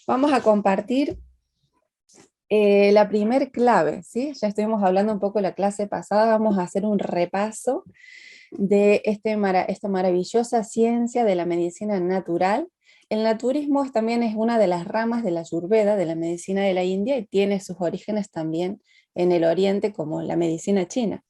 Vamos a compartir la primer clave, ¿sí? Ya estuvimos hablando un poco en la clase pasada, vamos a hacer un repaso de esta maravillosa ciencia de la medicina natural. El naturismo también es una de las ramas de la Ayurveda, de la medicina de la India, y tiene sus orígenes también en el Oriente como la medicina china.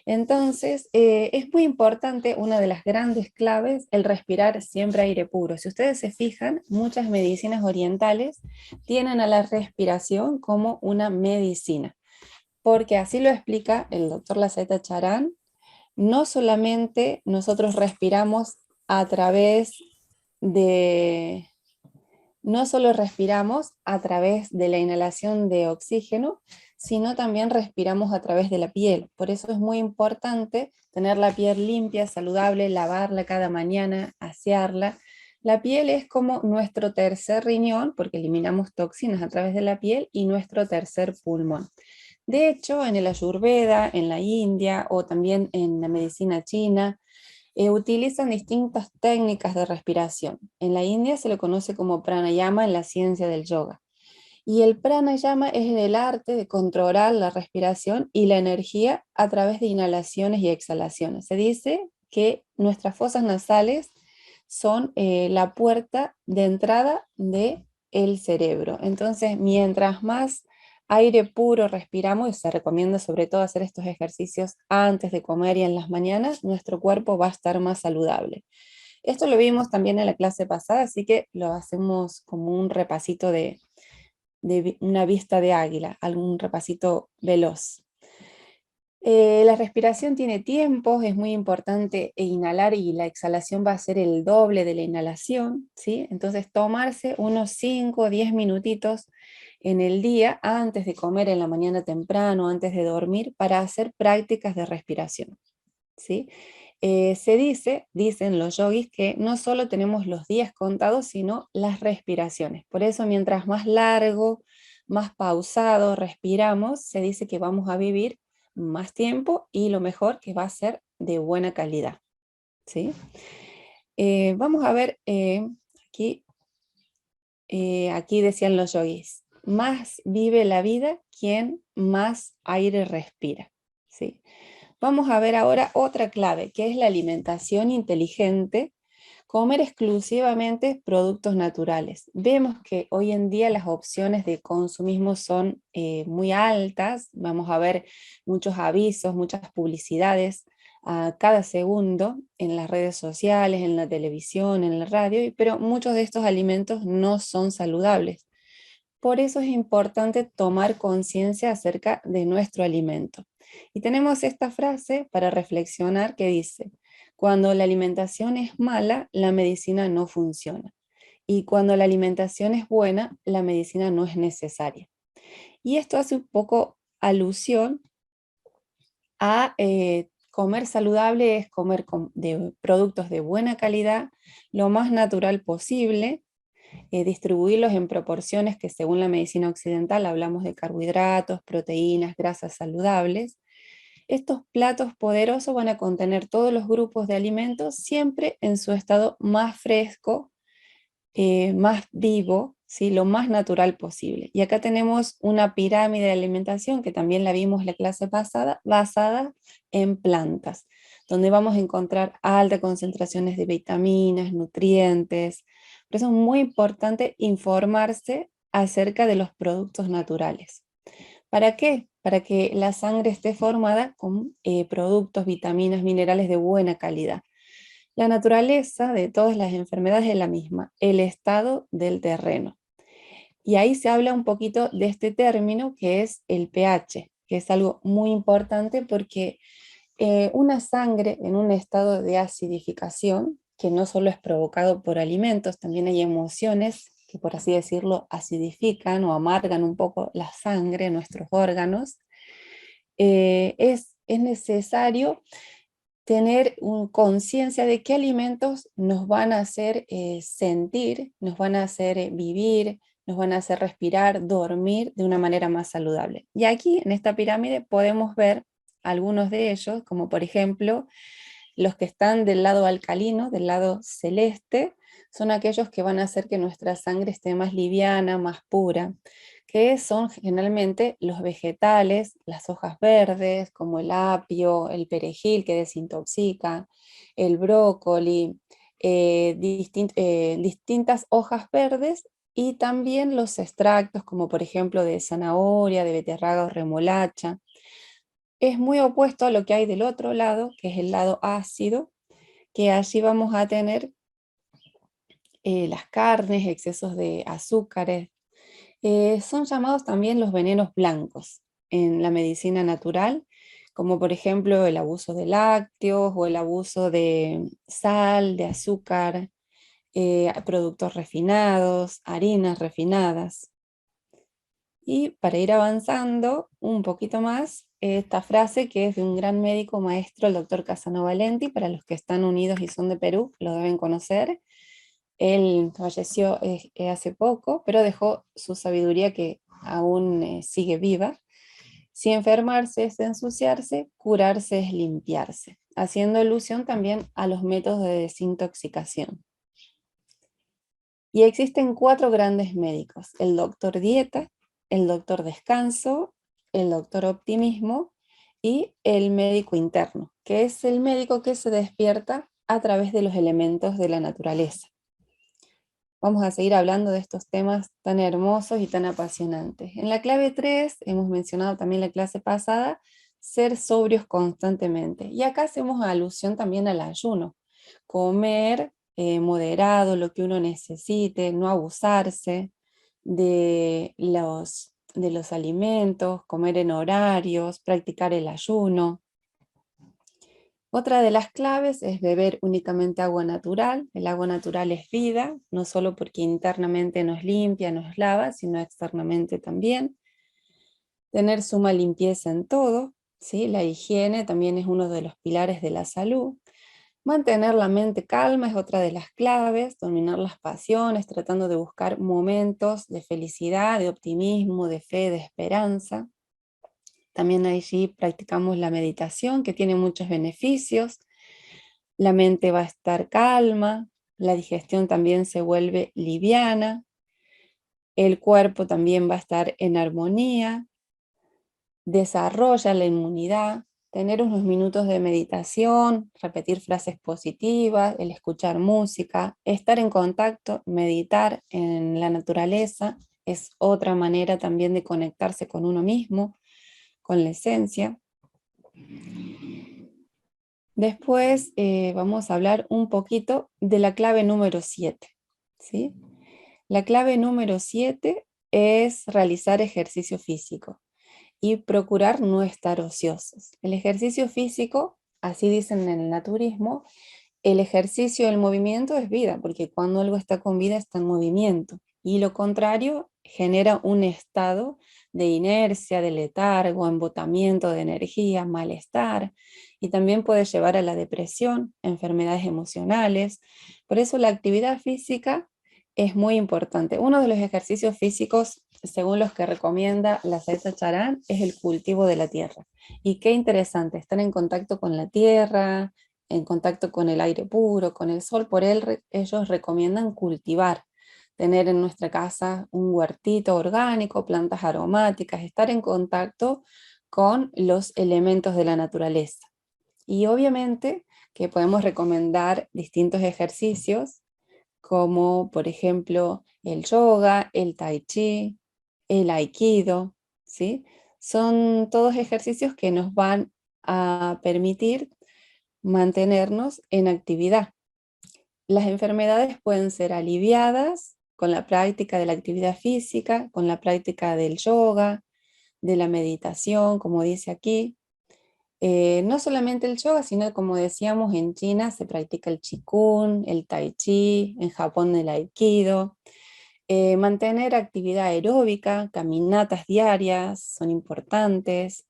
Entonces, es muy importante, una de las grandes claves, el respirar siempre aire puro. Si ustedes se fijan, muchas medicinas orientales tienen a la respiración como una medicina, porque así lo explica el doctor Laceta Charán. No solamente nosotros respiramos a través de no solo respiramos a través de la inhalación de oxígeno, sino también respiramos a través de la piel. Por eso es muy importante tener la piel limpia, saludable, lavarla cada mañana, asearla. La piel es como nuestro tercer riñón, porque eliminamos toxinas a través de la piel, y nuestro tercer pulmón. De hecho, en el Ayurveda, en la India o también en la medicina china, utilizan distintas técnicas de respiración. En la India se lo conoce como pranayama en la ciencia del yoga. Y el pranayama es el arte de controlar la respiración y la energía a través de inhalaciones y exhalaciones. Se dice que nuestras fosas nasales son la puerta de entrada del cerebro. Entonces, mientras más aire puro respiramos, y se recomienda sobre todo hacer estos ejercicios antes de comer y en las mañanas, nuestro cuerpo va a estar más saludable. Esto lo vimos también en la clase pasada, así que lo hacemos como un repasito de una vista de águila, algún repasito veloz. La respiración tiene tiempos, es muy importante inhalar y la exhalación va a ser el doble de la inhalación, ¿sí? Entonces tomarse unos 5 o 10 minutitos en el día antes de comer en la mañana temprano, antes de dormir, para hacer prácticas de respiración, ¿sí? Dicen los yogis, que no solo tenemos los días contados, sino las respiraciones. Por eso, mientras más largo, más pausado respiramos, se dice que vamos a vivir más tiempo y lo mejor que va a ser de buena calidad, ¿sí? Vamos a ver, aquí, aquí decían los yogis, más vive la vida quien más aire respira, ¿sí? Vamos a ver ahora otra clave, que es la alimentación inteligente, comer exclusivamente productos naturales. Vemos que hoy en día las opciones de consumismo son muy altas, vamos a ver muchos avisos, muchas publicidades a cada segundo en las redes sociales, en la televisión, en la radio, pero muchos de estos alimentos no son saludables. Por eso es importante tomar conciencia acerca de nuestro alimento. Y tenemos esta frase para reflexionar que dice: cuando la alimentación es mala, la medicina no funciona. Y cuando la alimentación es buena, la medicina no es necesaria. Y esto hace un poco alusión a comer saludable, es comer de productos de buena calidad, lo más natural posible, distribuirlos en proporciones que según la medicina occidental hablamos de carbohidratos, proteínas, grasas saludables. Estos platos poderosos van a contener todos los grupos de alimentos siempre en su estado más fresco, más vivo, ¿sí? Lo más natural posible. Y acá tenemos una pirámide de alimentación que también la vimos en la clase pasada, basada en plantas, donde vamos a encontrar altas concentraciones de vitaminas, nutrientes. Por eso es muy importante informarse acerca de los productos naturales. ¿Para qué? Para que la sangre esté formada con productos, vitaminas, minerales de buena calidad. La naturaleza de todas las enfermedades es la misma, el estado del terreno. Y ahí se habla un poquito de este término que es el pH, que es algo muy importante porque una sangre en un estado de acidificación, que no solo es provocado por alimentos, también hay emociones que, por así decirlo, acidifican o amargan un poco la sangre, nuestros órganos, es necesario tener conciencia de qué alimentos nos van a hacer sentir, nos van a hacer vivir, nos van a hacer respirar, dormir de una manera más saludable. Y aquí en esta pirámide podemos ver algunos de ellos, como por ejemplo los que están del lado alcalino, del lado celeste, son aquellos que van a hacer que nuestra sangre esté más liviana, más pura, que son generalmente los vegetales, las hojas verdes, como el apio, el perejil que desintoxica, el brócoli, distintas hojas verdes y también los extractos, como por ejemplo de zanahoria, de beterraga o remolacha. Es muy opuesto a lo que hay del otro lado, que es el lado ácido, que allí vamos a tener las carnes, excesos de azúcares. Son llamados también los venenos blancos en la medicina natural, como por ejemplo el abuso de lácteos o el abuso de sal, de azúcar, productos refinados, harinas refinadas. Y para ir avanzando un poquito más, esta frase que es de un gran médico maestro, el doctor Casano Valenti, para los que están unidos y son de Perú, lo deben conocer. Él falleció hace poco, pero dejó su sabiduría que aún sigue viva. Si enfermarse es ensuciarse, curarse es limpiarse, haciendo alusión también a los métodos de desintoxicación. Y existen 4 grandes médicos: el doctor dieta, el doctor descanso, el doctor optimismo y el médico interno, que es el médico que se despierta a través de los elementos de la naturaleza. Vamos a seguir hablando de estos temas tan hermosos y tan apasionantes. En la clave 3, hemos mencionado también la clase pasada, ser sobrios constantemente. Y acá hacemos alusión también al ayuno. Comer moderado, lo que uno necesite, no abusarse de los alimentos, comer en horarios, practicar el ayuno. Otra de las claves es beber únicamente agua natural. El agua natural es vida, no solo porque internamente nos limpia, nos lava, sino externamente también. Tener suma limpieza en todo, ¿sí? La higiene también es uno de los pilares de la salud. Mantener la mente calma es otra de las claves, dominar las pasiones, tratando de buscar momentos de felicidad, de optimismo, de fe, de esperanza. También allí practicamos la meditación, que tiene muchos beneficios. La mente va a estar calma, la digestión también se vuelve liviana, el cuerpo también va a estar en armonía, desarrolla la inmunidad, tener unos minutos de meditación, repetir frases positivas, el escuchar música, estar en contacto, meditar en la naturaleza, es otra manera también de conectarse con uno mismo, con la esencia. Después vamos a hablar un poquito de la clave número 7, ¿sí? La clave número 7 es realizar ejercicio físico y procurar no estar ociosos. El ejercicio físico, así dicen en el naturismo, el ejercicio, el movimiento es vida, porque cuando algo está con vida está en movimiento. Y lo contrario genera un estado de inercia, de letargo, embotamiento de energía, malestar, y también puede llevar a la depresión, enfermedades emocionales. Por eso la actividad física es muy importante. Uno de los ejercicios físicos, según los que recomienda la Saeta Charán, es el cultivo de la tierra. Y qué interesante, estar en contacto con la tierra, en contacto con el aire puro, con el sol. Por ellos recomiendan cultivar, tener en nuestra casa un huertito orgánico, plantas aromáticas, estar en contacto con los elementos de la naturaleza. Y obviamente que podemos recomendar distintos ejercicios, como por ejemplo el yoga, el tai chi, el aikido, ¿sí? Son todos ejercicios que nos van a permitir mantenernos en actividad. Las enfermedades pueden ser aliviadas con la práctica de la actividad física, con la práctica del yoga, de la meditación, como dice aquí. No solamente el yoga, sino como decíamos, en China se practica el qigong, el tai chi, en Japón el aikido. Mantener actividad aeróbica, caminatas diarias son importantes.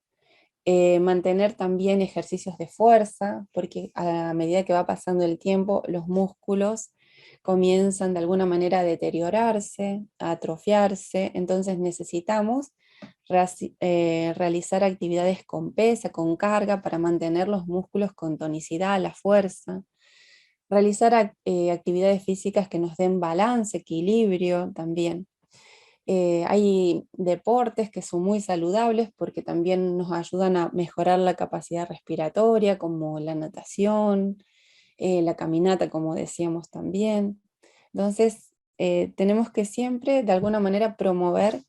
Mantener también ejercicios de fuerza, porque a medida que va pasando el tiempo, los músculos comienzan de alguna manera a deteriorarse, a atrofiarse, entonces necesitamos realizar actividades con pesa, con carga, para mantener los músculos con tonicidad, la fuerza. Realizar actividades físicas que nos den balance, equilibrio también. Hay deportes que son muy saludables porque también nos ayudan a mejorar la capacidad respiratoria, como la natación, la caminata, como decíamos también. Entonces, tenemos que siempre, de alguna manera, promover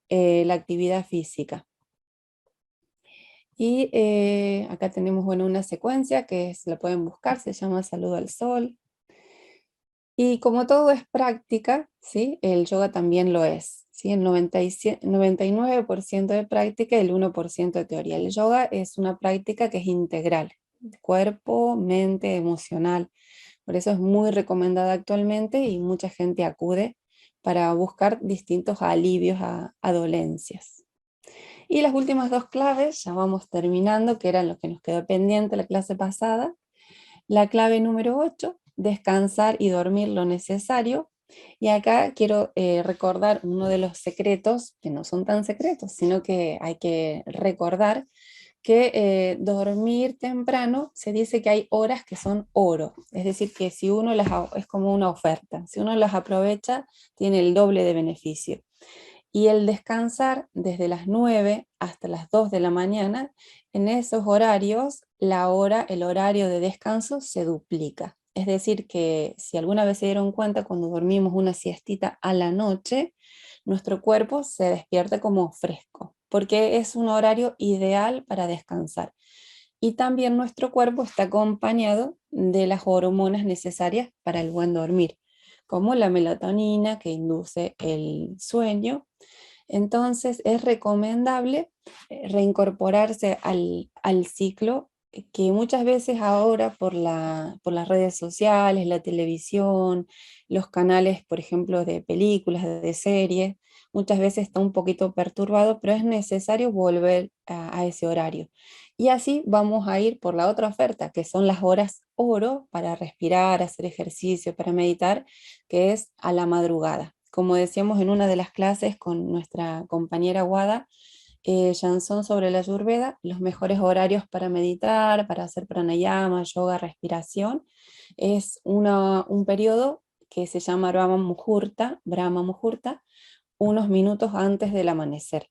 la actividad física. Y acá tenemos, bueno, una secuencia que la pueden buscar, se llama Saludo al Sol. Y como todo es práctica, ¿sí? El yoga también lo es, ¿sí? El 99% de práctica y el 1% de teoría. El yoga es una práctica que es integral, cuerpo, mente, emocional. Por eso es muy recomendada actualmente y mucha gente acude para buscar distintos alivios a dolencias. Y las últimas dos claves, ya vamos terminando, que eran lo que nos quedó pendiente la clase pasada. La clave número 8, descansar y dormir lo necesario. Y acá quiero recordar uno de los secretos, que no son tan secretos, sino que hay que recordar que dormir temprano se dice que hay horas que son oro, es decir, que si uno es como una oferta, si uno las aprovecha, tiene el doble de beneficio. Y el descansar desde las 9 hasta las 2 de la mañana, en esos horarios, el horario de descanso se duplica. Es decir, que si alguna vez se dieron cuenta, cuando dormimos una siestita a la noche, nuestro cuerpo se despierta como fresco, porque es un horario ideal para descansar. Y también nuestro cuerpo está acompañado de las hormonas necesarias para el buen dormir, como la melatonina que induce el sueño. Entonces es recomendable reincorporarse al ciclo que muchas veces ahora por las redes sociales, la televisión, los canales, por ejemplo, de películas, de series, muchas veces está un poquito perturbado, pero es necesario volver a ese horario. Y así vamos a ir por la otra oferta, que son las horas oro para respirar, hacer ejercicio, para meditar, que es a la madrugada. Como decíamos en una de las clases con nuestra compañera Wada, Jansson sobre la Ayurveda, los mejores horarios para meditar, para hacer pranayama, yoga, respiración, es un periodo que se llama Brahma Muhurta, unos minutos antes del amanecer.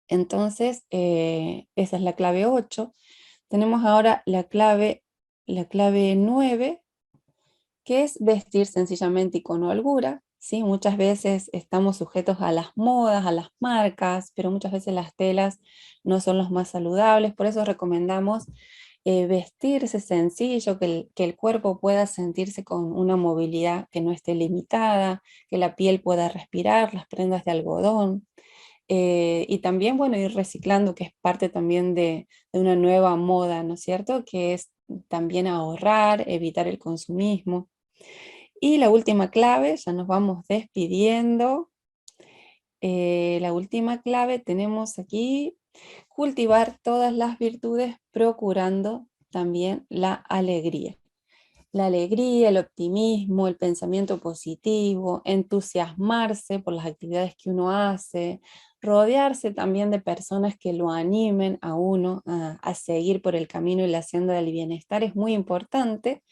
Entonces, esa es la clave 8. Tenemos ahora la clave 9, que es vestir sencillamente y con holgura, ¿sí? Muchas veces estamos sujetos a las modas, a las marcas, pero muchas veces las telas no son los más saludables, por eso recomendamos vestirse sencillo, que el cuerpo pueda sentirse con una movilidad que no esté limitada, que la piel pueda respirar, las prendas de algodón. Y también, bueno, ir reciclando, que es parte también de una nueva moda, ¿no es cierto? Que es también ahorrar, evitar el consumismo. Y la última clave, ya nos vamos despidiendo. La última clave tenemos aquí, cultivar todas las virtudes procurando también la alegría. La alegría, el optimismo, el pensamiento positivo, entusiasmarse por las actividades que uno hace, rodearse también de personas que lo animen a uno a seguir por el camino y la senda del bienestar es muy importante.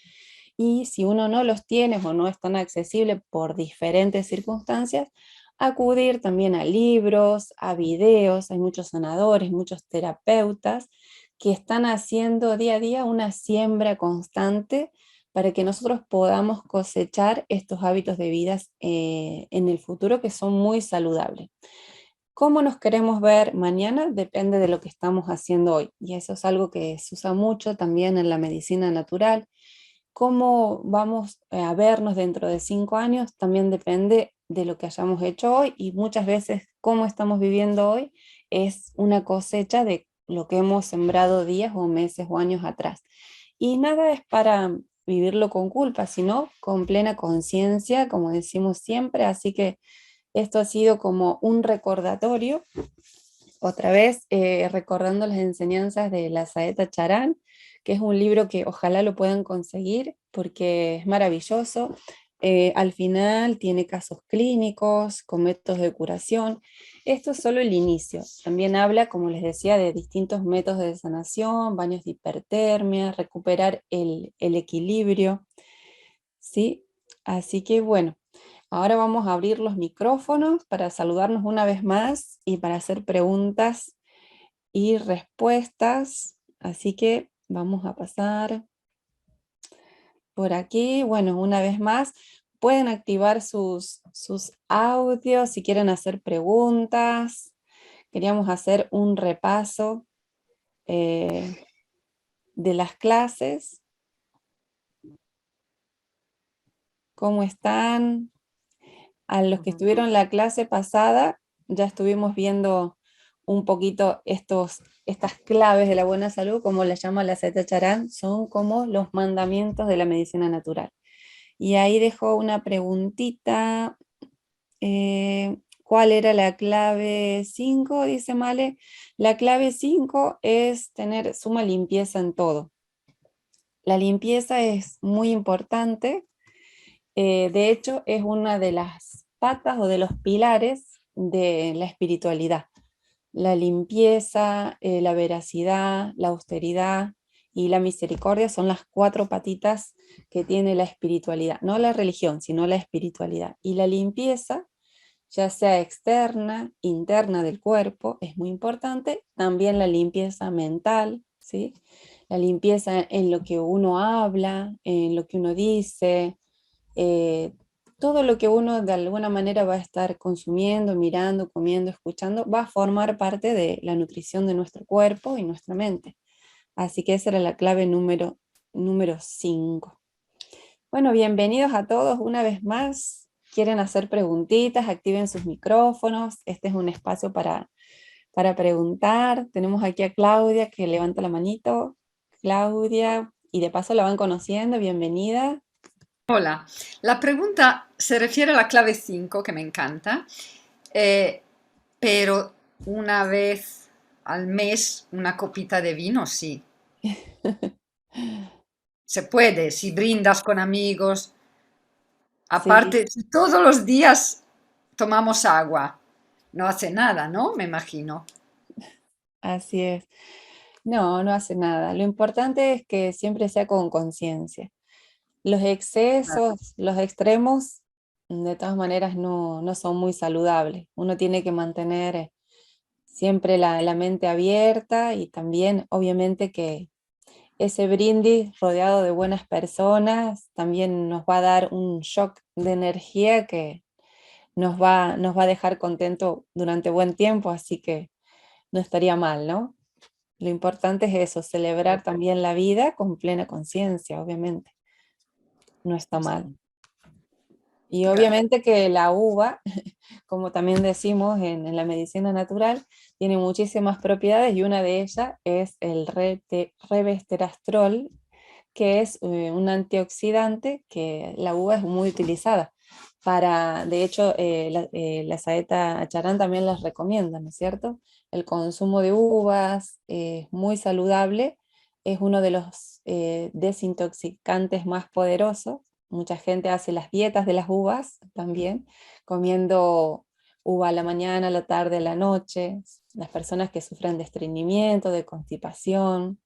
Y si uno no los tiene o no es tan accesible por diferentes circunstancias, acudir también a libros, a videos, hay muchos sanadores, muchos terapeutas que están haciendo día a día una siembra constante para que nosotros podamos cosechar estos hábitos de vida en el futuro que son muy saludables. ¿Cómo nos queremos ver mañana? Depende de lo que estamos haciendo hoy. Y eso es algo que se usa mucho también en la medicina natural. Cómo vamos a vernos dentro de 5 años también depende de lo que hayamos hecho hoy y muchas veces cómo estamos viviendo hoy es una cosecha de lo que hemos sembrado días o meses o años atrás. Y nada es para vivirlo con culpa, sino con plena conciencia, como decimos siempre, así que esto ha sido como un recordatorio, otra vez recordando las enseñanzas de la Saeta Charán, que es un libro que ojalá lo puedan conseguir porque es maravilloso. Al final tiene casos clínicos con métodos de curación. Esto es solo el inicio. También habla, como les decía, de distintos métodos de sanación, baños de hipertermia, recuperar el equilibrio. ¿sí? Así que bueno, ahora vamos a abrir los micrófonos para saludarnos una vez más y para hacer preguntas y respuestas. Así que vamos a pasar por aquí. Bueno, una vez más, pueden activar sus audios si quieren hacer preguntas. Queríamos hacer un repaso de las clases. ¿Cómo están? A los que estuvieron la clase pasada, ya estuvimos viendo un poquito estas claves de la buena salud, como la llama la Saeta Charán, son como los mandamientos de la medicina natural. Y ahí dejó una preguntita, ¿cuál era la clave 5? Dice Male. La clave 5 es tener suma limpieza en todo. La limpieza es muy importante. De hecho, es una de las patas o de los pilares de la espiritualidad. La limpieza, la veracidad, la austeridad y la misericordia son las 4 patitas que tiene la espiritualidad. No la religión, sino la espiritualidad. Y la limpieza, ya sea externa, interna del cuerpo, es muy importante. También la limpieza mental, ¿sí? La limpieza en lo que uno habla, en lo que uno dice, eh, todo lo que uno de alguna manera va a estar consumiendo, mirando, comiendo, escuchando, va a formar parte de la nutrición de nuestro cuerpo y nuestra mente. Así que esa era la clave número 5. Bueno, bienvenidos a todos una vez más. ¿Quieren hacer preguntitas? Activen sus micrófonos. Este es un espacio para preguntar. Tenemos aquí a Claudia que levanta la manito. Claudia, y de paso la van conociendo, bienvenida. Hola, la pregunta se refiere a la clave 5 que me encanta, eh, pero una vez al mes una copita de vino, sí, se puede, si brindas con amigos. Sí, Aparte, si todos los días tomamos agua, no hace nada, ¿no? Me imagino. así es. No, no hace nada. Lo importante es que siempre sea con conciencia. Los excesos, los extremos, de todas maneras no son muy saludables. Uno tiene que mantener siempre la mente abierta y también, obviamente, que ese brindis rodeado de buenas personas también nos va a dar un shock de energía que nos va a dejar contento durante buen tiempo, así que no estaría mal, ¿no? Lo importante es eso, celebrar también la vida con plena conciencia, obviamente. No está mal. Y Gracias. obviamente que la uva, como también decimos en la medicina natural, tiene muchísimas propiedades y una de ellas es el revesterastrol, que es un antioxidante que la uva es muy utilizada. De hecho, la Saeta Acharán también las recomienda, ¿no es cierto? El consumo de uvas es muy saludable, es uno de los desintoxicantes más poderosos. Mucha gente hace las dietas de las uvas también, comiendo uva a la mañana, a la tarde, a la noche. Las personas que sufren de estreñimiento, de constipación.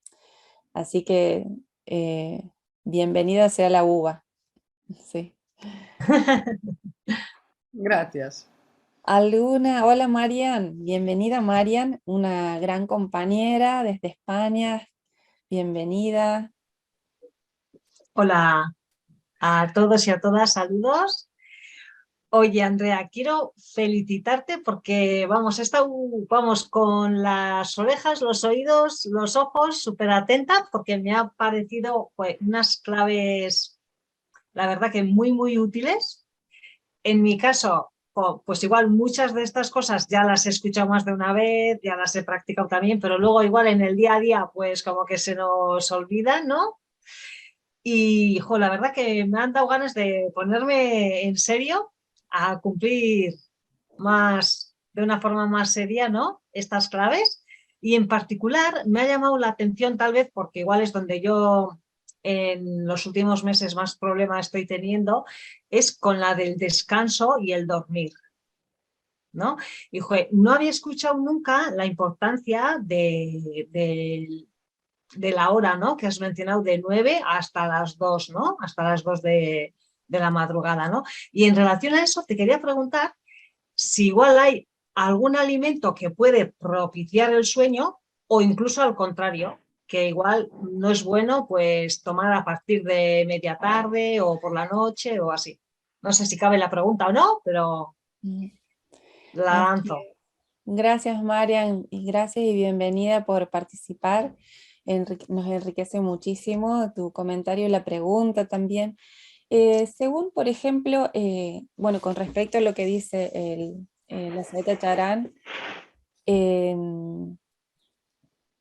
Así que eh, bienvenida sea la uva. Sí. Gracias. Hola Marian, bienvenida Marian, una gran compañera desde España, bienvenida. Hola a todos y a todas, saludos. Oye, Andrea, quiero felicitarte porque vamos, con las orejas, los oídos, los ojos súper atenta porque me ha parecido pues, unas claves, la verdad que muy, muy útiles. En mi caso, pues igual muchas de estas cosas ya las he escuchado más de una vez, ya las he practicado también, pero luego igual en el día a día pues como que se nos olvidan, ¿no? Y jo, la verdad que me han dado ganas de ponerme en serio a cumplir más, de una forma más seria, ¿no? Estas claves. Y en particular me ha llamado la atención tal vez porque igual es donde yo en los últimos meses más problema estoy teniendo, es con la del descanso y el dormir, ¿no? Y no había escuchado nunca la importancia de la hora, ¿no? Que has mencionado de 9 hasta las 2, ¿no? Hasta las 2 de, de la madrugada, ¿no? Y en relación a eso te quería preguntar si igual hay algún alimento que puede propiciar el sueño o incluso al contrario, que igual no es bueno pues tomar a partir de media tarde o por la noche o así. No sé si cabe la pregunta o no, pero Mm. la Así lanzo. es. Gracias, Marian, y gracias y bienvenida por participar. Nos enriquece muchísimo tu comentario y la pregunta también. Según, por ejemplo, bueno, con respecto a lo que dice la Saeta Charán, em,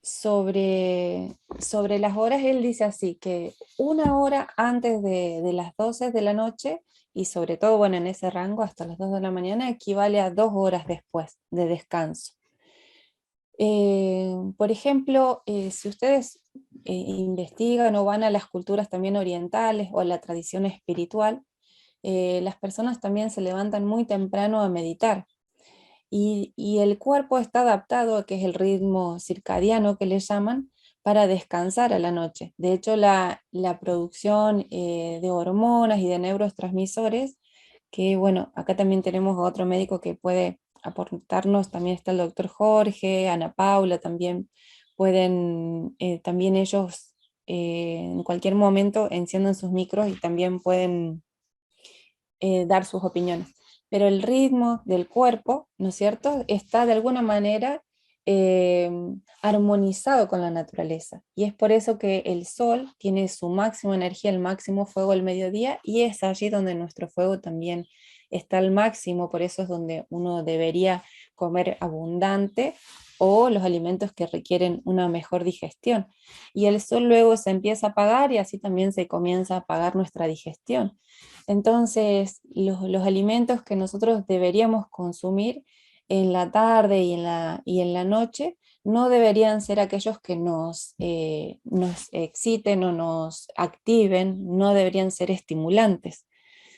sobre las horas, él dice así, que una hora antes de las 12 de la noche, y sobre todo, bueno, en ese rango hasta las 2 de la mañana, equivale a 2 horas después de descanso. Por ejemplo, si ustedes investigan o van a las culturas también orientales o a la tradición espiritual, las personas también se levantan muy temprano a meditar. Y el cuerpo está adaptado a que es el ritmo circadiano que le llaman para descansar a la noche. De hecho, la producción de hormonas y de neurotransmisores, que bueno, acá también tenemos a otro médico que puede aportarnos, también está el doctor Jorge, Ana Paula, también pueden, también ellos en cualquier momento encienden sus micros y también pueden dar sus opiniones. Pero el ritmo del cuerpo, ¿no es cierto?, está de alguna manera eh, armonizado con la naturaleza. Y es por eso que el sol tiene su máxima energía, el máximo fuego al mediodía, y es allí donde nuestro fuego también está al máximo, por eso es donde uno debería comer abundante o los alimentos que requieren una mejor digestión. Y el sol luego se empieza a apagar y así también se comienza a apagar nuestra digestión. Entonces, los alimentos que nosotros deberíamos consumir en la tarde y en la noche no deberían ser aquellos que nos exciten o nos activen, no deberían ser estimulantes,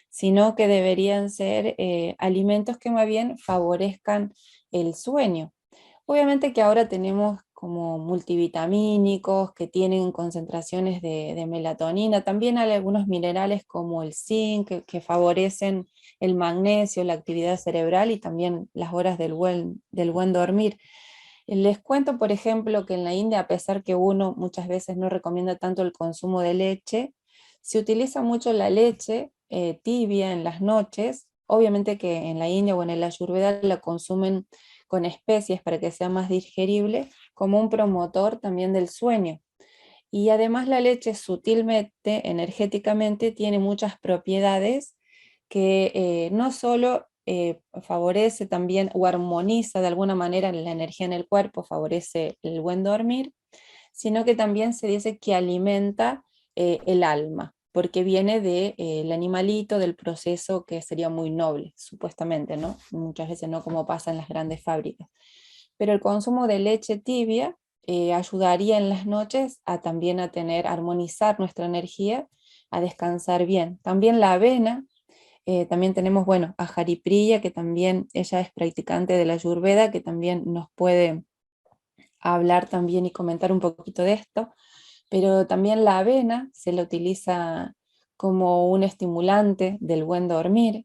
sino que deberían ser alimentos que más bien favorezcan el sueño. Obviamente que ahora tenemos como multivitamínicos que tienen concentraciones de melatonina, también hay algunos minerales como el zinc que favorecen el magnesio, la actividad cerebral y también las horas del buen dormir. Les cuento, por ejemplo, que en la India, a pesar que uno muchas veces no recomienda tanto el consumo de leche, se utiliza mucho la leche tibia en las noches. Obviamente que en la India o en el Ayurveda la consumen con especies para que sea más digerible, como un promotor también del sueño. Y además la leche sutilmente, energéticamente, tiene muchas propiedades que no solo favorece también o armoniza de alguna manera la energía en el cuerpo, favorece el buen dormir, sino que también se dice que alimenta el alma, porque viene del animalito, del proceso que sería muy noble, supuestamente, ¿no? Muchas veces no como pasa en las grandes fábricas. Pero el consumo de leche tibia ayudaría en las noches a también a tener, armonizar nuestra energía, a descansar bien. También la avena, también tenemos, bueno, a Haripriya, que también ella es practicante de la Ayurveda, que también nos puede hablar también y comentar un poquito de esto, pero también la avena se la utiliza como un estimulante del buen dormir.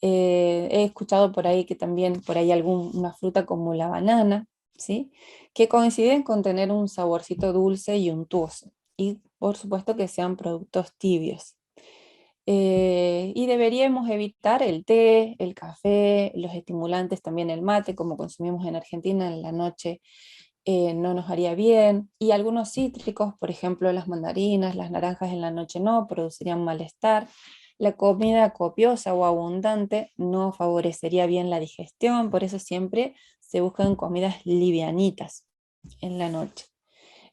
He escuchado por ahí que también por ahí alguna fruta como la banana, ¿sí?, que coinciden con tener un saborcito dulce y untuoso. Y por supuesto que sean productos tibios. Y deberíamos evitar el té, el café, los estimulantes, también el mate, como consumimos en Argentina en la noche, no nos haría bien. Y algunos cítricos, por ejemplo, las mandarinas, las naranjas en la noche no, producirían malestar. La comida copiosa o abundante no favorecería bien la digestión, por eso siempre se buscan comidas livianitas en la noche.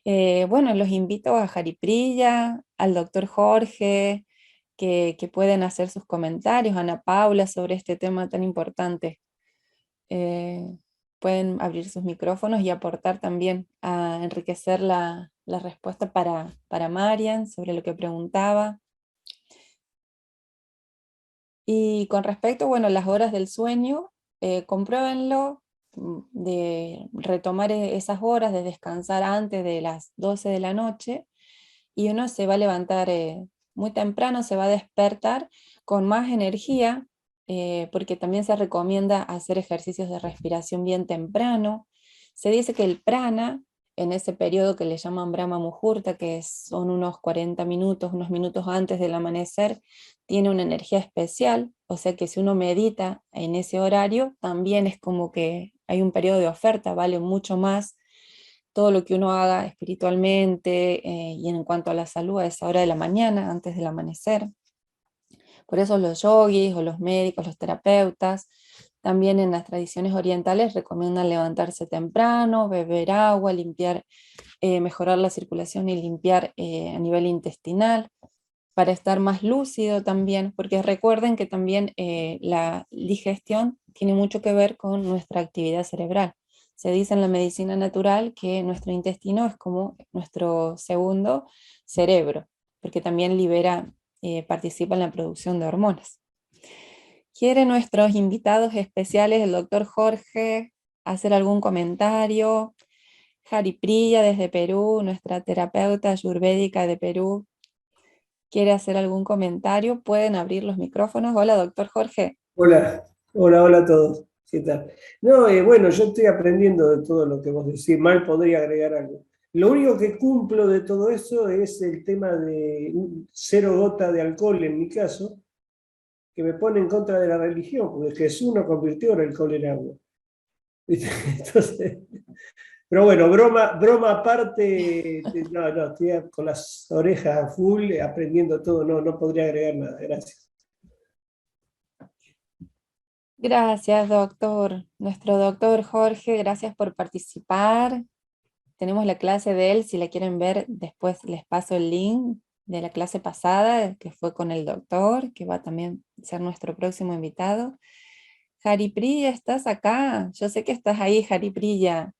Bueno, los invito a Jariprilla, al doctor Jorge, que pueden hacer sus comentarios, Ana Paula, sobre este tema tan importante. Eh, Pueden abrir sus micrófonos y aportar también a enriquecer la respuesta para Marian sobre lo que preguntaba. Y con respecto, bueno, a las horas del sueño, compruébenlo, de retomar esas horas, de descansar antes de las 12 de la noche, y uno se va a levantar muy temprano se va a despertar con más energía, porque también se recomienda hacer ejercicios de respiración bien temprano. Se dice que el prana, en ese periodo que le llaman Brahma Muhurta, que son unos 40 minutos, unos minutos antes del amanecer, tiene una energía especial, o sea que si uno medita en ese horario, también es como que hay un periodo de oferta, vale mucho más todo lo que uno haga espiritualmente y en cuanto a la salud a esa hora de la mañana, antes del amanecer. Por eso los yogis o los médicos, los terapeutas, también en las tradiciones orientales recomiendan levantarse temprano, beber agua, limpiar, mejorar la circulación y limpiar a nivel intestinal para estar más lúcido también, porque recuerden que también la digestión tiene mucho que ver con nuestra actividad cerebral. Se dice en la medicina natural que nuestro intestino es como nuestro segundo cerebro, porque también libera, participa en la producción de hormonas. ¿Quieren nuestros invitados especiales, el doctor Jorge, hacer algún comentario? Haripriya desde Perú, nuestra terapeuta ayurvédica de Perú, quiere hacer algún comentario, pueden abrir los micrófonos. Hola, doctor Jorge. Hola, hola a todos. ¿Qué tal? No, bueno, yo estoy aprendiendo de todo lo que vos decís. Mal podría agregar algo. Lo único que cumplo de todo eso es el tema de 0 gota de alcohol, en mi caso, que me pone en contra de la religión, porque Jesús no convirtió el alcohol en agua. ¿Viste? Entonces, pero bueno, broma aparte, no, estoy con las orejas a full, aprendiendo todo, no podría agregar nada. Gracias. Gracias, doctor. Nuestro doctor Jorge, gracias por participar. Tenemos la clase de él, si la quieren ver, después les paso el link de la clase pasada, que fue con el doctor, que va a también ser nuestro próximo invitado. Haripriya, ¿estás acá? Yo sé que estás ahí, Haripriya.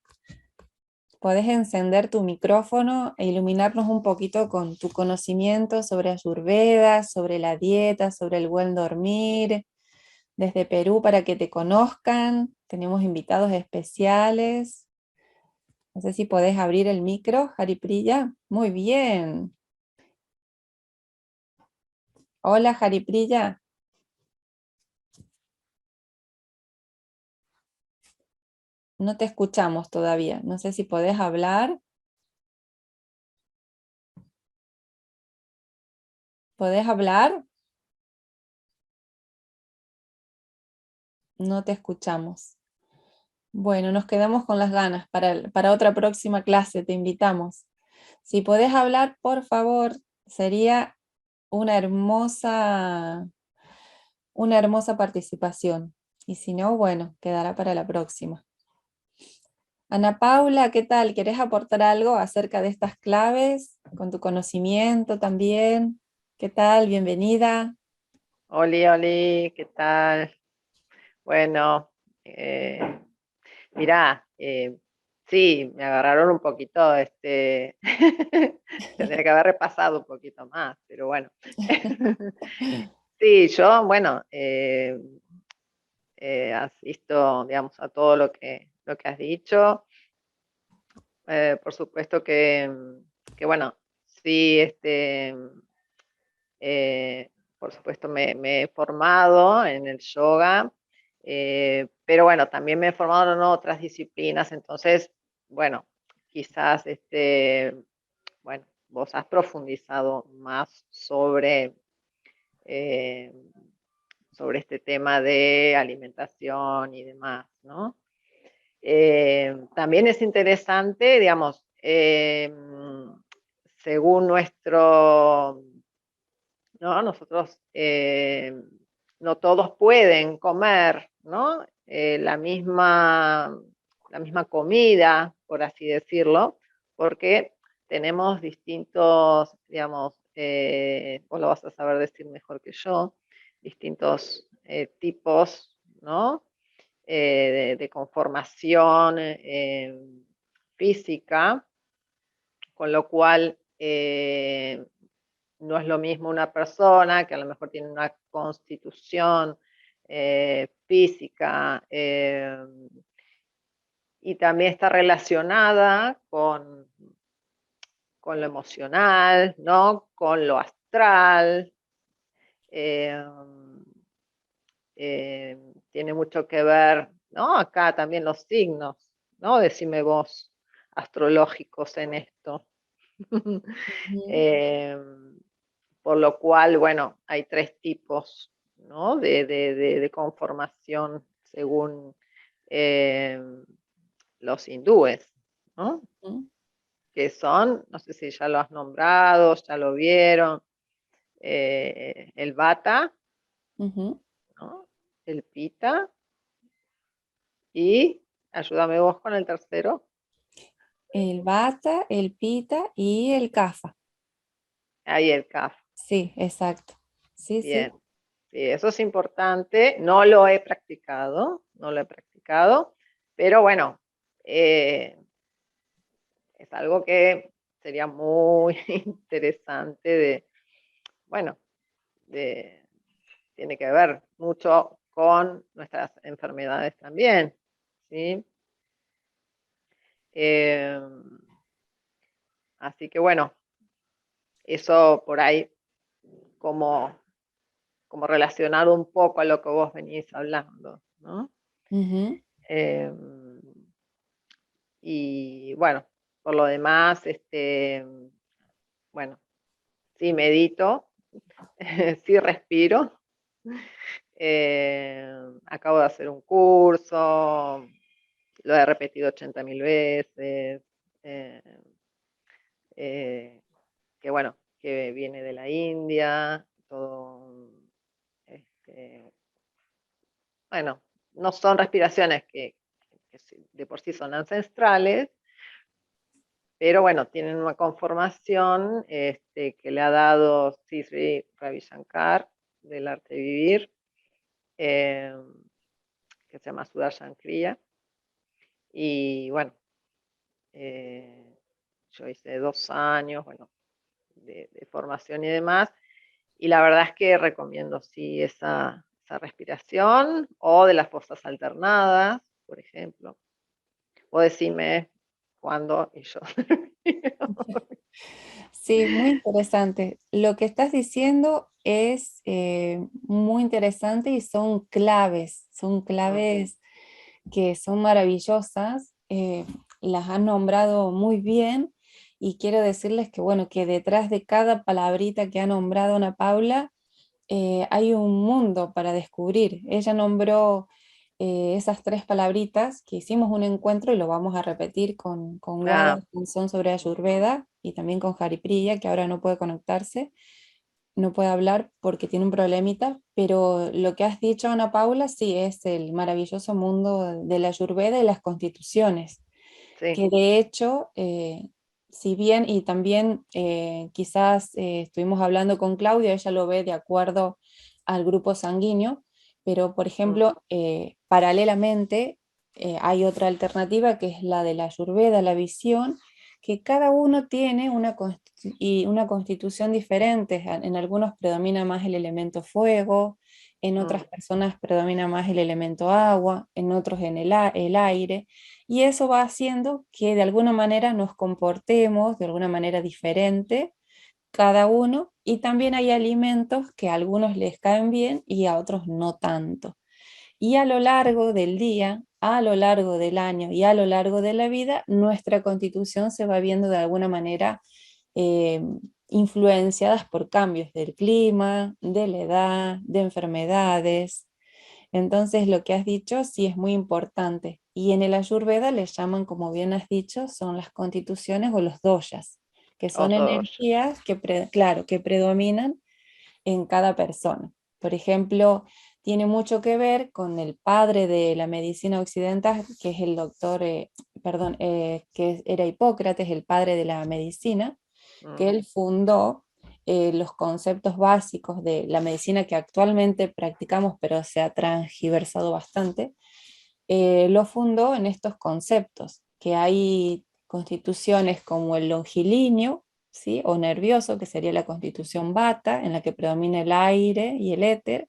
Podés encender tu micrófono e iluminarnos un poquito con tu conocimiento sobre Ayurveda, sobre la dieta, sobre el buen dormir, desde Perú para que te conozcan. Tenemos invitados especiales. No sé si podés abrir el micro, Haripriya. Muy bien. Hola, Haripriya. No te escuchamos todavía. No sé si podés hablar. ¿Podés hablar? No te escuchamos. Bueno, nos quedamos con las ganas para otra próxima clase, te invitamos. Si podés hablar, por favor, sería una hermosa participación. Y si no, bueno, quedará para la próxima. Ana Paula, ¿qué tal? ¿Querés aportar algo acerca de estas claves? Con tu conocimiento también. ¿Qué tal? Bienvenida. Oli, ¿qué tal? Bueno, mirá, sí, me agarraron un poquito, tendría que haber repasado un poquito más, pero bueno. Sí, yo, bueno, asisto, digamos, a todo lo que has dicho. Por supuesto que, bueno, sí, por supuesto me he formado en el yoga, pero bueno, también me he formado en otras disciplinas, entonces, bueno, quizás, bueno, vos has profundizado más eh, sobre este tema de alimentación y demás, ¿no? También es interesante, digamos, según nuestro, ¿no? Nosotros no todos pueden comer, ¿no? La misma comida, por así decirlo, porque tenemos distintos, digamos, vos lo vas a saber decir mejor que yo, distintos tipos, ¿no? De conformación física, con lo cual no es lo mismo una persona que a lo mejor tiene una constitución física y también está relacionada con lo emocional, ¿no? Con lo astral, tiene mucho que ver, ¿no? Acá también los signos, ¿no? Decime vos, astrológicos en esto. Ujú. Por lo cual, bueno, hay 3 tipos, ¿no? de conformación según eh, los hindúes, ¿no? Ujú. Que son, no sé si ya lo has nombrado, ya lo vieron, el Vata, Ujú. ¿no? El Pita y, ayúdame vos con el tercero, El bata, el pita y el kafa. ahí el Kapha. Sí, exacto. Sí, sí. Bien, sí, eso es importante. No lo he practicado, no lo he practicado, pero bueno, es algo que sería muy interesante bueno, de, tiene que ver mucho con nuestras enfermedades también, ¿sí? Eh, Así que bueno, eso por ahí como, como relacionado un poco a lo que vos venís hablando, ¿no? Ujú. Eh, y bueno, por lo demás, bueno, sí medito, sí respiro. Acabo de hacer un curso, lo he repetido 80.000 veces, eh, eh, que bueno, que viene de la India, todo, bueno, no son respiraciones que de por sí son ancestrales, pero bueno, tienen una conformación que le ha dado Sri Ravi Shankar del arte de vivir, eh, que se llama Sudarshan Kriya. Y bueno, eh, yo hice 2 años, bueno, de formación y demás, y la verdad es que recomiendo sí esa respiración o de las fosas alternadas, por ejemplo. O decime cuándo y yo. Sí, muy interesante. Lo que estás diciendo es muy interesante y son claves que son maravillosas. Las han nombrado muy bien y quiero decirles que, bueno, que detrás de cada palabrita que ha nombrado Ana Paula hay un mundo para descubrir. Ella nombró esas 3 palabritas que hicimos un encuentro y lo vamos a repetir con Wada, Ah, que son sobre Ayurveda, y también con Haripriya, que ahora no puede conectarse, no puede hablar porque tiene un problemita, pero lo que has dicho, Ana Paula, sí, es el maravilloso mundo de la Ayurveda y las constituciones, sí. que de hecho, si bien y también quizás estuvimos hablando con Claudia, ella lo ve de acuerdo al grupo sanguíneo, pero por Mm, ejemplo, paralelamente hay otra alternativa que es la de la Ayurveda, la visión, que cada uno tiene una constitución diferente. En algunos predomina más el elemento fuego, en otras mm, personas predomina más el elemento agua, en otros en el aire. Y eso va haciendo que de alguna manera nos comportemos de alguna manera diferente cada uno, y también hay alimentos que a algunos les caen bien y a otros no tanto. Y a lo largo del día, a lo largo del año y a lo largo de la vida, nuestra constitución se va viendo de alguna manera eh, influenciadas por cambios del clima, de la edad, de enfermedades. Entonces, lo que has dicho sí es muy importante. Y en el Ayurveda le llaman, como bien has dicho, son las constituciones o los doshas, que son los dos. energías que, claro, que predominan en cada persona. Por ejemplo, tiene mucho que ver con el padre de la medicina occidental, que es el doctor, perdón, que era Hipócrates, el padre de la medicina, que Mm, él fundó los conceptos básicos de la medicina que actualmente practicamos, pero se ha transgiversado bastante. Lo fundó en estos conceptos, que hay constituciones como el longilíneo, ¿sí? O nervioso, que sería la constitución bata, en la que predomina el aire y el éter.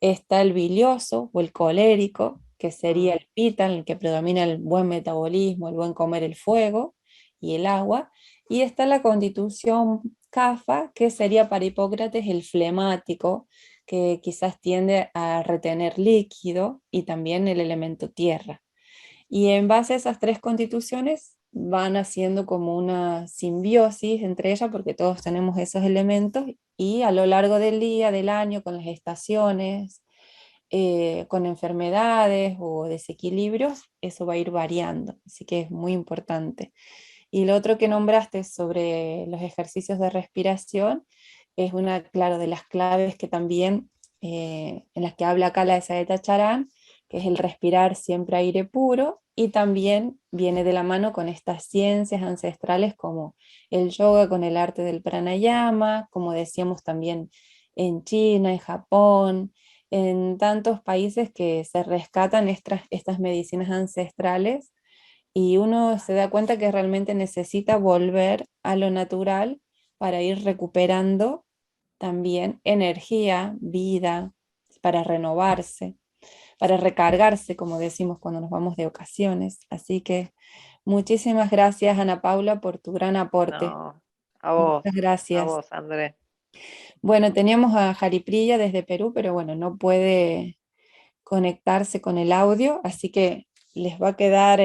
Está el bilioso o el colérico, que sería mm, el pita, en el que predomina el buen metabolismo, el buen comer, el fuego y el agua. Y está la constitución Kapha, que sería para Hipócrates el flemático, que quizás tiende a retener líquido, y también el elemento tierra. Y en base a esas tres constituciones van haciendo como una simbiosis entre ellas, porque todos tenemos esos elementos, y a lo largo del día, del año, con las estaciones, con enfermedades o desequilibrios, eso va a ir variando, así que es muy importante. Y lo otro que nombraste sobre los ejercicios de respiración es una, claro, de las claves que también, en las que habla acá la de Saeta Charan, que es el respirar siempre aire puro, y también viene de la mano con estas ciencias ancestrales como el yoga con el arte del pranayama, como decíamos también en China, en Japón, en tantos países que se rescatan estas medicinas ancestrales, y uno se da cuenta que realmente necesita volver a lo natural para ir recuperando también energía, vida, para renovarse, para recargarse, como decimos cuando nos vamos de ocasiones. Así que muchísimas gracias, Ana Paula, por tu gran aporte. No, Muchas a gracias. vos, André. Bueno, teníamos a Jaripriya desde Perú, pero bueno, no puede conectarse con el audio, así que les va a quedar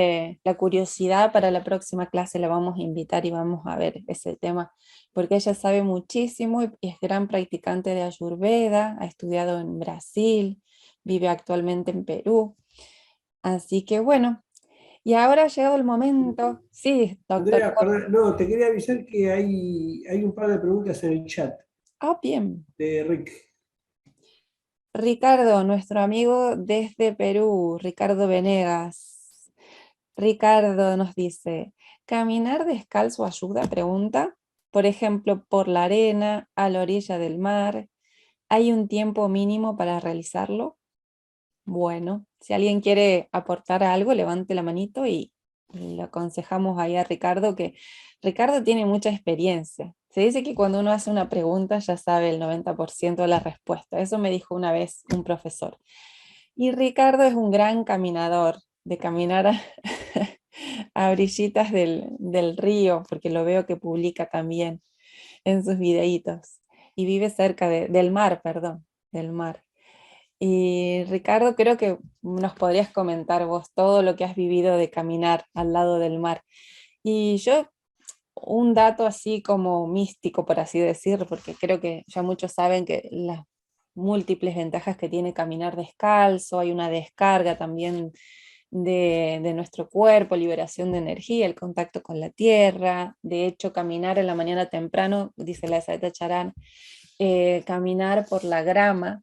la curiosidad para la próxima clase, la vamos a invitar y vamos a ver ese tema, porque ella sabe muchísimo y es gran practicante de Ayurveda, ha estudiado en Brasil, vive actualmente en Perú, así que bueno, y ahora ha llegado el momento, sí, doctor. Andrea, perdón, no, te quería avisar que hay un par de preguntas en el chat Ah, bien. de Rick. Ricardo, nuestro amigo desde Perú, Ricardo Venegas. Ricardo nos dice, ¿caminar descalzo ayuda? Pregunta. Por ejemplo, por la arena, a la orilla del mar. ¿Hay un tiempo mínimo para realizarlo? Bueno, si alguien quiere aportar algo, levante la manito y le aconsejamos ahí a Ricardo, que Ricardo tiene mucha experiencia. Se dice que cuando uno hace una pregunta ya sabe el 90% de la respuesta. Eso me dijo una vez un profesor. Y Ricardo es un gran caminador, de caminar a, a orillitas del río, porque lo veo que publica también en sus videitos. Y vive cerca del mar, perdón, del mar. Y Ricardo, creo que nos podrías comentar vos todo lo que has vivido de caminar al lado del mar. Y yo, un dato así como místico, por así decir, porque creo que ya muchos saben que las múltiples ventajas que tiene caminar descalzo, hay una descarga también de nuestro cuerpo, liberación de energía, el contacto con la tierra. De hecho, caminar en la mañana temprano, dice la Saeta Charán, caminar por la grama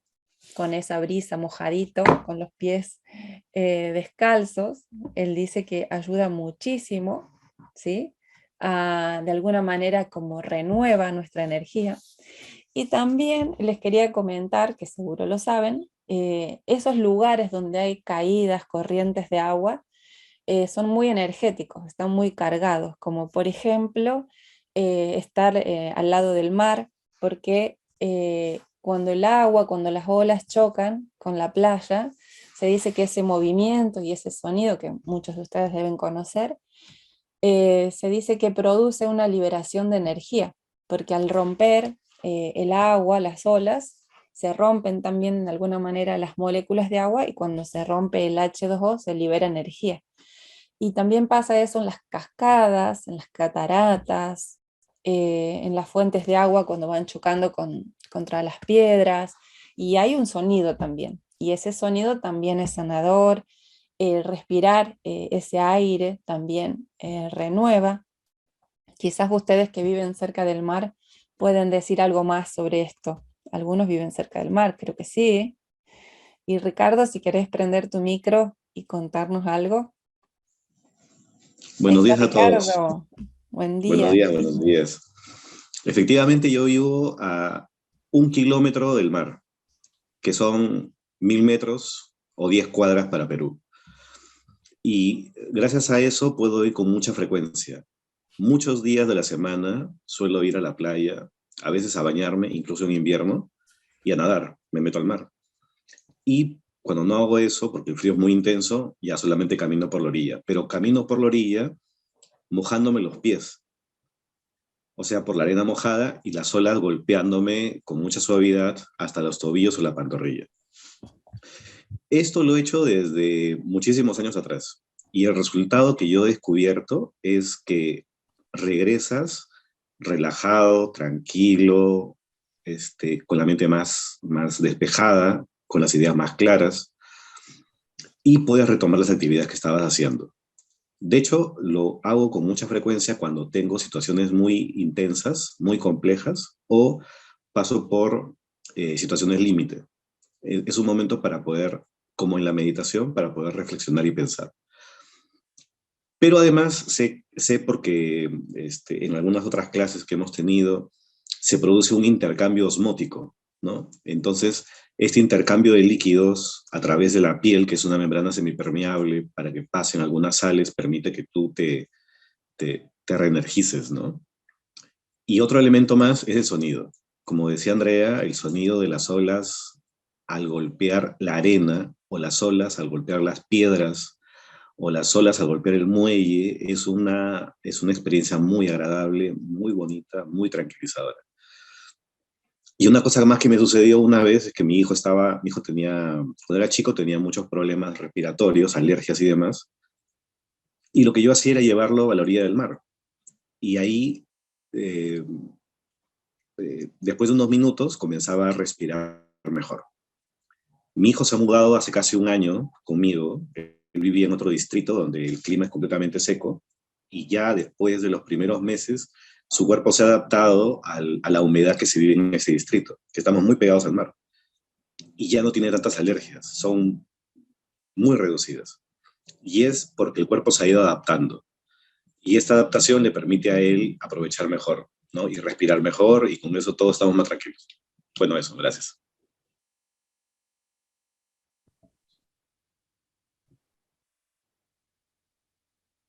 con esa brisa mojadito, con los pies descalzos, él dice que ayuda muchísimo, ¿sí? De alguna manera como renueva nuestra energía. Y también les quería comentar, que seguro lo saben, esos lugares donde hay caídas, corrientes de agua, son muy energéticos, están muy cargados, como por ejemplo estar al lado del mar, porque cuando el agua, cuando las olas chocan con la playa, se dice que ese movimiento y ese sonido que muchos de ustedes deben conocer, se dice que produce una liberación de energía, porque al romper el agua, las olas, se rompen también de alguna manera las moléculas de agua, y cuando se rompe el H2O se libera energía. Y también pasa eso en las cascadas, en las cataratas, en las fuentes de agua cuando van chocando contra las piedras, y hay un sonido también, y ese sonido también es sanador. Respirar ese aire también renueva. Quizás ustedes que viven cerca del mar pueden decir algo más sobre esto. Algunos viven cerca del mar, creo que sí. Y Ricardo, si querés prender tu micro y contarnos algo. Buenos Está días a todos. Ricardo. Buen Buenos día. días, buenos días. Efectivamente, yo vivo a 1 kilómetro del mar, que son 1000 metros o 10 cuadras para Perú. Y gracias a eso puedo ir con mucha frecuencia. Muchos días de la semana suelo ir a la playa, a veces a bañarme, incluso en invierno, y a nadar. Me meto al mar. Y cuando no hago eso, porque el frío es muy intenso, ya solamente camino por la orilla. Pero camino por la orilla mojándome los pies. o sea, por la arena mojada y las olas golpeándome con mucha suavidad hasta los tobillos o la pantorrilla. Esto lo he hecho desde muchísimos años atrás y el resultado que yo he descubierto es que regresas relajado, tranquilo, con la mente más despejada, con las ideas más claras y puedes retomar las actividades que estabas haciendo. De hecho, lo hago con mucha frecuencia cuando tengo situaciones muy intensas, muy complejas, o paso por situaciones límite. Es un momento para poder, como en la meditación, para poder reflexionar y pensar. Pero además sé porque en algunas otras clases que hemos tenido se produce un intercambio osmótico, ¿no? Entonces, este intercambio de líquidos a través de la piel, que es una membrana semipermeable, para que pasen algunas sales, permite que tú te reenergices, ¿no? Y otro elemento más es el sonido. Como decía Andrea, el sonido de las olas al golpear la arena, o las olas al golpear las piedras, o las olas al golpear el muelle, es una experiencia muy agradable, muy bonita, muy tranquilizadora. Y una cosa más que me sucedió una vez es que mi hijo tenía, cuando era chico tenía muchos problemas respiratorios, alergias y demás, y lo que yo hacía era llevarlo a la orilla del mar. Y ahí, eh, después de unos minutos, comenzaba a respirar mejor. Mi hijo se ha mudado hace casi un año conmigo. Él vivía en otro distrito donde el clima es completamente seco y ya después de los primeros meses su cuerpo se ha adaptado a la humedad que se vive en ese distrito, que estamos muy pegados al mar. Y ya no tiene tantas alergias, son muy reducidas. Y es porque el cuerpo se ha ido adaptando. Y esta adaptación le permite a él aprovechar mejor, ¿no? Y respirar mejor y con eso todos estamos más tranquilos. Bueno, eso, gracias.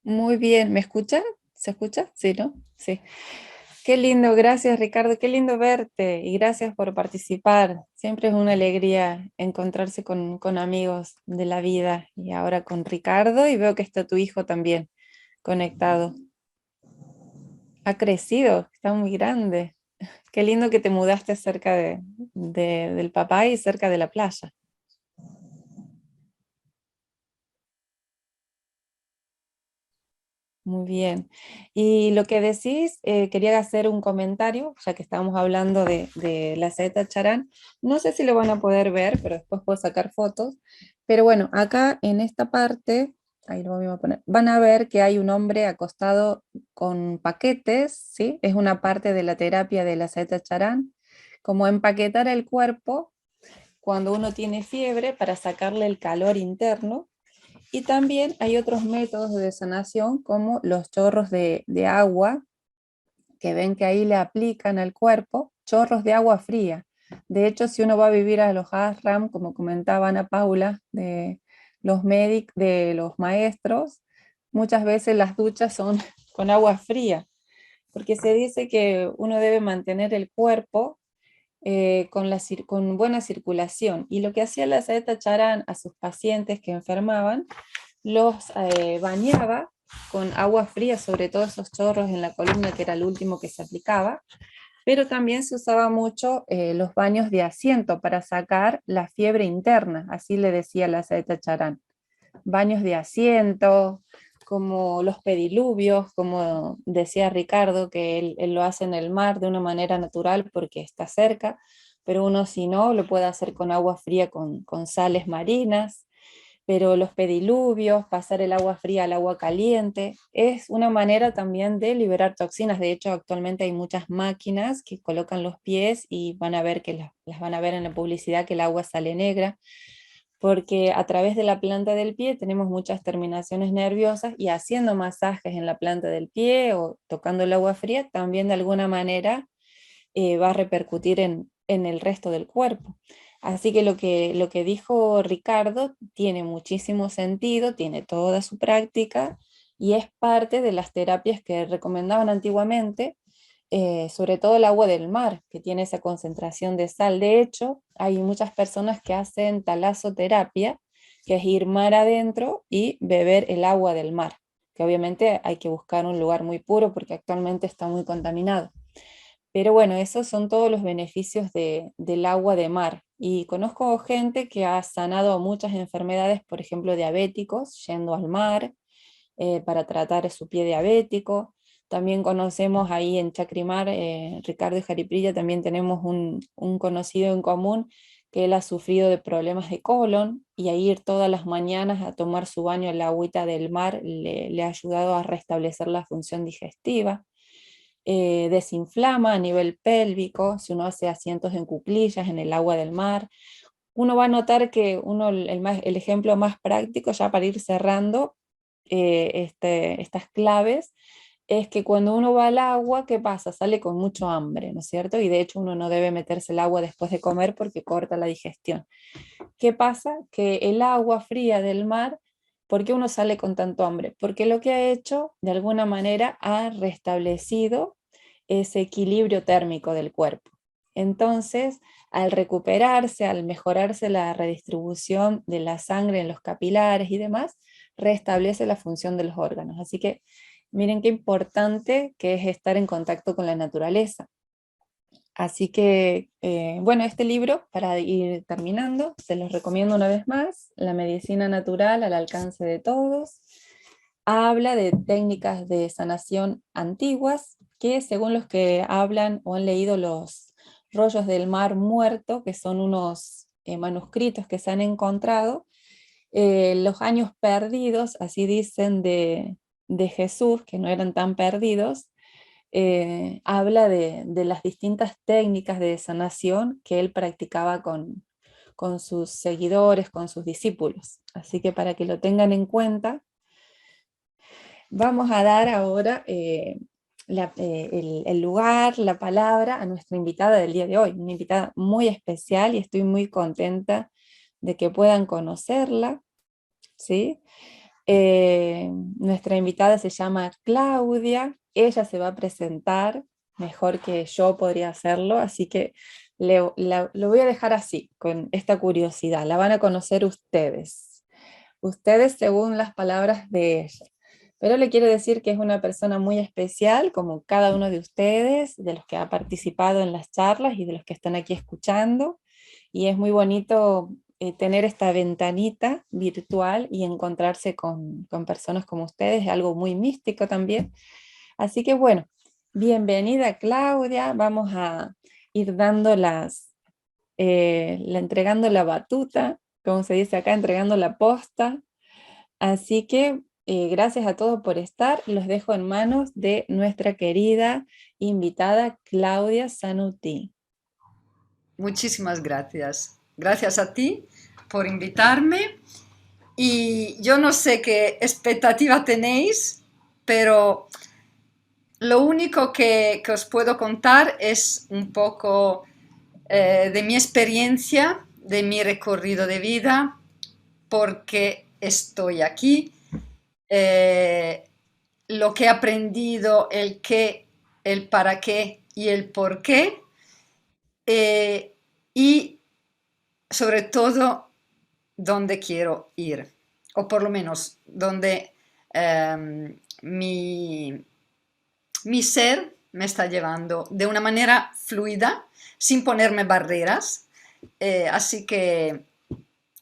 Muy bien, ¿me escuchan? ¿Se escucha? Sí, ¿no? Sí. Qué lindo, gracias Ricardo, qué lindo verte y gracias por participar. Siempre es una alegría encontrarse con amigos de la vida y ahora con Ricardo y veo que está tu hijo también conectado. Ha crecido, está muy grande. Qué lindo que te mudaste cerca del papá y cerca de la playa. Muy bien. Y lo que decís, quería hacer un comentario, ya que estábamos hablando de la saeta charán. No sé si lo van a poder ver, pero después puedo sacar fotos. Pero bueno, acá en esta parte, ahí lo voy a poner, van a ver que hay un hombre acostado con paquetes, ¿sí? Es una parte de la terapia de la saeta charán, como empaquetar el cuerpo cuando uno tiene fiebre para sacarle el calor interno. Y también hay otros métodos de sanación como los chorros de agua, que ven que ahí le aplican al cuerpo, chorros de agua fría. De hecho, si uno va a vivir a los ashram, como comentaba Ana Paula, de los maestros, muchas veces las duchas son con agua fría, porque se dice que uno debe mantener el cuerpo con buena circulación. Y lo que hacía la Saeta Charan a sus pacientes que enfermaban, los bañaba con agua fría, sobre todo esos chorros en la columna, que era el último que se aplicaba, pero también se usaba mucho los baños de asiento para sacar la fiebre interna, así le decía la Saeta Charan. Baños de asiento, como los pediluvios, como decía Ricardo, que él lo hace en el mar de una manera natural porque está cerca, pero uno si no, lo puede hacer con agua fría con sales marinas, pero los pediluvios, pasar el agua fría al agua caliente, es una manera también de liberar toxinas. De hecho, actualmente hay muchas máquinas que colocan los pies y van a ver que las van a ver en la publicidad que el agua sale negra, porque a través de la planta del pie tenemos muchas terminaciones nerviosas y haciendo masajes en la planta del pie o tocando el agua fría, también de alguna manera va a repercutir en el resto del cuerpo. Así que lo que dijo Ricardo tiene muchísimo sentido, tiene toda su práctica y es parte de las terapias que recomendaban antiguamente, sobre todo el agua del mar, que tiene esa concentración de sal. De hecho, hay muchas personas que hacen talasoterapia, que es ir mar adentro y beber el agua del mar, que obviamente hay que buscar un lugar muy puro porque actualmente está muy contaminado. Pero bueno, esos son todos los beneficios del agua de mar. Y conozco gente que ha sanado muchas enfermedades, por ejemplo, diabéticos, yendo al mar para tratar su pie diabético. También conocemos ahí en Chacrimar, Ricardo y Jariprilla, también tenemos un conocido en común que él ha sufrido de problemas de colon y a ir todas las mañanas a tomar su baño en la agüita del mar le ha ayudado a restablecer la función digestiva. Desinflama a nivel pélvico, si uno hace asientos en cuclillas en el agua del mar. Uno va a notar que el ejemplo más práctico, ya para ir cerrando estas claves, es que cuando uno va al agua, ¿qué pasa? Sale con mucho hambre, ¿no es cierto? Y de hecho uno no debe meterse el agua después de comer porque corta la digestión. ¿Qué pasa? Que el agua fría del mar, ¿por qué uno sale con tanto hambre? Porque lo que ha hecho, de alguna manera, ha restablecido ese equilibrio térmico del cuerpo. Entonces, al recuperarse, al mejorarse la redistribución de la sangre en los capilares y demás, restablece la función de los órganos. Así que miren qué importante que es estar en contacto con la naturaleza. Así que, bueno, este libro, para ir terminando, se los recomiendo una vez más, La medicina natural al alcance de todos. Habla de técnicas de sanación antiguas que, según los que hablan o han leído los rollos del Mar Muerto, que son unos manuscritos que se han encontrado, los años perdidos, así dicen, de Jesús, que no eran tan perdidos, habla de las distintas técnicas de sanación que él practicaba con sus seguidores, con sus discípulos. Así que para que lo tengan en cuenta, vamos a dar ahora el lugar, la palabra a nuestra invitada del día de hoy, una invitada muy especial y estoy muy contenta de que puedan conocerla, ¿sí? Nuestra invitada se llama Claudia, ella se va a presentar mejor que yo podría hacerlo, así que lo voy a dejar así, con esta curiosidad, la van a conocer ustedes según las palabras de ella. Pero le quiero decir que es una persona muy especial, como cada uno de ustedes, de los que ha participado en las charlas y de los que están aquí escuchando, y es muy bonito tener esta ventanita virtual y encontrarse con personas como ustedes, es algo muy místico también. Así que bueno, bienvenida Claudia, vamos a ir dando entregando la batuta, como se dice acá, entregando la posta. Así que gracias a todos por estar, los dejo en manos de nuestra querida invitada Claudia Zanuti. Muchísimas gracias. Gracias a ti por invitarme. Y yo no sé qué expectativa tenéis, pero lo único que os puedo contar es un poco de mi experiencia, de mi recorrido de vida, porque estoy aquí, eh, lo que he aprendido, el qué, el para qué y el por qué, y sobre todo dónde quiero ir, o por lo menos donde mi ser me está llevando de una manera fluida, sin ponerme barreras. Así que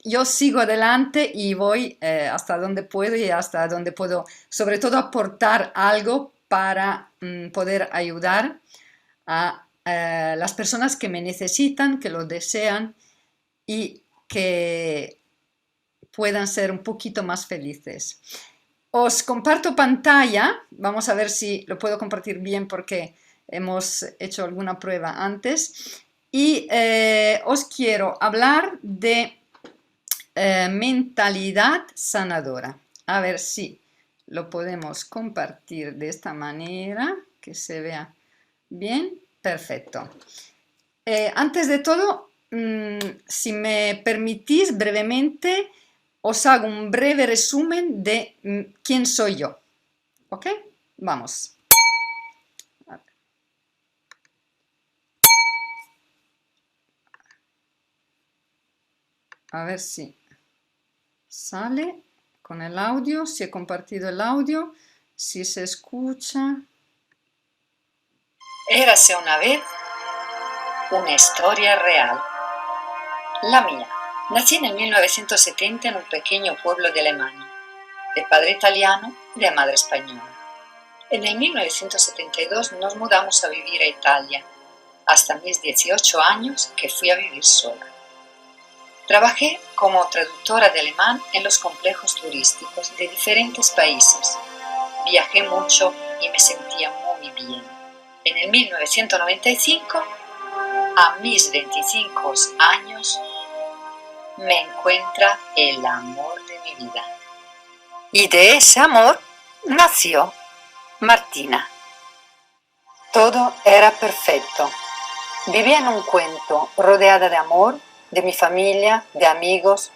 yo sigo adelante y voy hasta donde puedo y hasta donde puedo, sobre todo aportar algo para poder ayudar a las personas que me necesitan, que lo desean y que puedan ser un poquito más felices. Os comparto pantalla, vamos a ver si lo puedo compartir bien porque hemos hecho alguna prueba antes y os quiero hablar de mentalidad sanadora. A ver si lo podemos compartir de esta manera, que se vea bien. Perfecto. Antes de todo, si me permitís brevemente, os hago un breve resumen de quién soy yo. ¿Ok? Vamos. A ver si sale con el audio, si he compartido el audio, si se escucha. Érase una vez una historia real, la mía. Nací en el 1970 en un pequeño pueblo de Alemania, de padre italiano y de madre española. En el 1972 nos mudamos a vivir a Italia, hasta mis 18 años que fui a vivir sola. Trabajé como traductora de alemán en los complejos turísticos de diferentes países. Viajé mucho y me sentía muy bien. En el 1995, a mis 25 años, me encuentra el amor de mi vida. Y de ese amor nació Martina. Todo era perfecto. Vivía en un cuento, rodeada de amor, de mi familia, de amigos.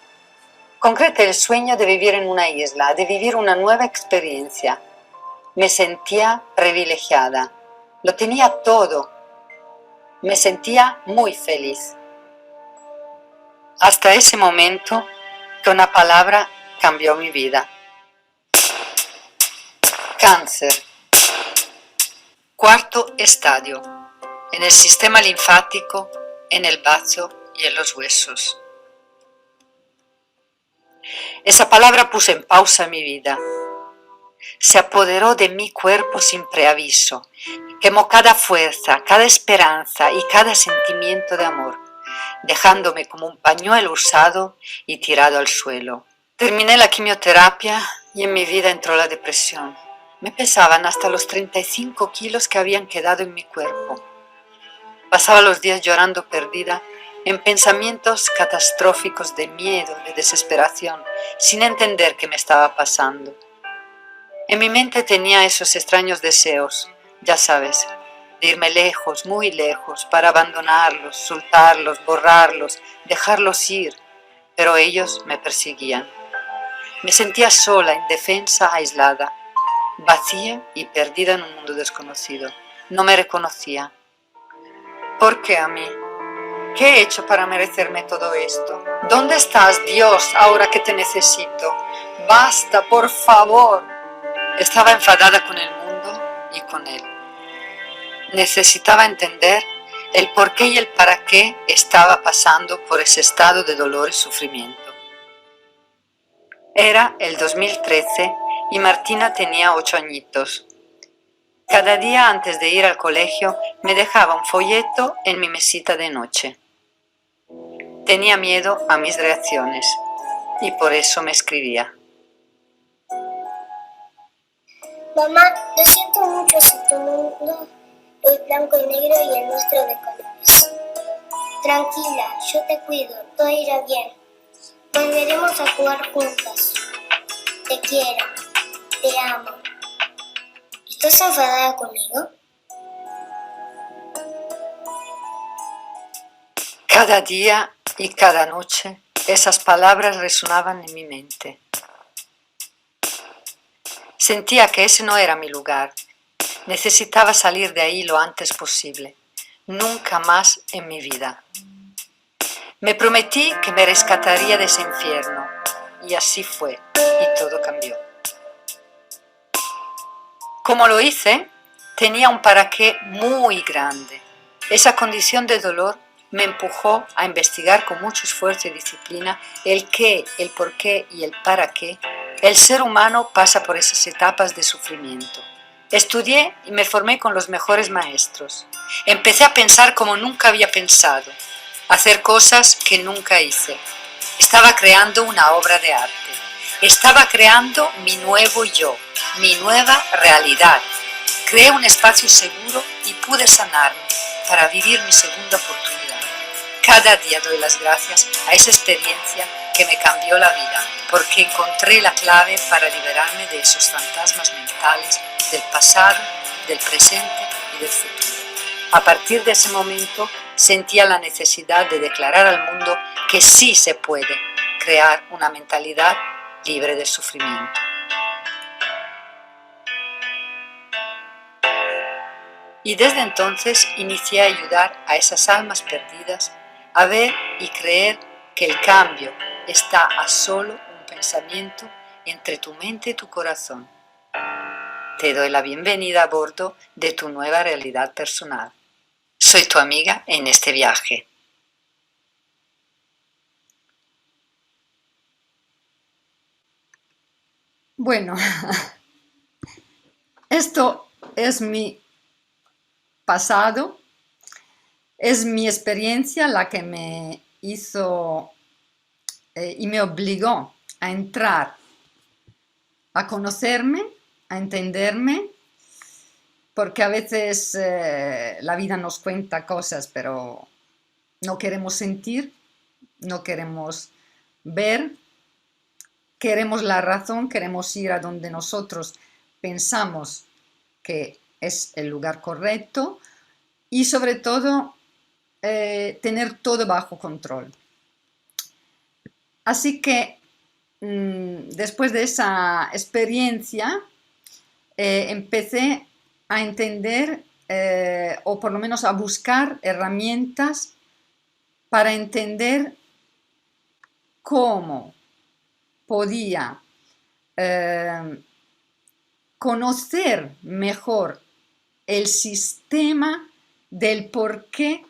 Concreté el sueño de vivir en una isla, de vivir una nueva experiencia. Me sentía privilegiada. Lo tenía todo. Me sentía muy feliz. Hasta ese momento que una palabra cambió mi vida. Cáncer. Cuarto estadio. En el sistema linfático, en el bazo y en los huesos. Esa palabra puso en pausa mi vida. Se apoderó de mi cuerpo sin preaviso. Quemó cada fuerza, cada esperanza y cada sentimiento de amor, dejándome como un pañuelo usado y tirado al suelo. Terminé la quimioterapia y en mi vida entró la depresión. Me pesaban hasta los 35 kilos que habían quedado en mi cuerpo. Pasaba los días llorando perdida en pensamientos catastróficos de miedo, de desesperación, sin entender qué me estaba pasando. En mi mente tenía esos extraños deseos, ya sabes, de irme lejos, muy lejos, para abandonarlos, soltarlos, borrarlos, dejarlos ir, pero ellos me perseguían. Me sentía sola, indefensa, aislada, vacía y perdida en un mundo desconocido. No me reconocía. ¿Por qué a mí? ¿Qué he hecho para merecerme todo esto? ¿Dónde estás, Dios, ahora que te necesito? Basta, por favor. Estaba enfadada con el mundo y con él. Necesitaba entender el por qué y el para qué estaba pasando por ese estado de dolor y sufrimiento. Era el 2013 y Martina tenía 8 añitos. Cada día antes de ir al colegio me dejaba un folleto en mi mesita de noche. Tenía miedo a mis reacciones y por eso me escribía. Mamá, lo siento mucho si tu mundo es blanco y negro y el nuestro de colores. Tranquila, yo te cuido, todo irá bien. Volveremos a jugar juntas. Te quiero, te amo. ¿Estás enfadada conmigo? Cada día y cada noche esas palabras resonaban en mi mente. Sentía que ese no era mi lugar. Necesitaba salir de ahí lo antes posible. Nunca más en mi vida. Me prometí que me rescataría de ese infierno. Y así fue. Y todo cambió. ¿Cómo lo hice? Tenía un para qué muy grande. Esa condición de dolor me empujó a investigar con mucho esfuerzo y disciplina el qué, el por qué y el para qué. El ser humano pasa por esas etapas de sufrimiento. Estudié y me formé con los mejores maestros. Empecé a pensar como nunca había pensado, a hacer cosas que nunca hice. Estaba creando una obra de arte. Estaba creando mi nuevo yo, mi nueva realidad. Creé un espacio seguro y pude sanarme para vivir mi segunda oportunidad. Cada día doy las gracias a esa experiencia que me cambió la vida, porque encontré la clave para liberarme de esos fantasmas mentales del pasado, del presente y del futuro. A partir de ese momento sentía la necesidad de declarar al mundo que sí se puede crear una mentalidad libre de sufrimiento. Y desde entonces inicié a ayudar a esas almas perdidas a ver y creer que el cambio está a solo un pensamiento entre tu mente y tu corazón. Te doy la bienvenida a bordo de tu nueva realidad personal. Soy tu amiga en este viaje. Bueno, esto es mi pasado, es mi experiencia la que me hizo y me obligó a entrar, a conocerme, a entenderme, porque a veces la vida nos cuenta cosas, pero no queremos sentir, no queremos ver, queremos la razón, queremos ir a donde nosotros pensamos que es el lugar correcto y sobre todo tener todo bajo control. Así que después de esa experiencia empecé a entender o por lo menos a buscar herramientas para entender cómo podía conocer mejor el sistema del por qué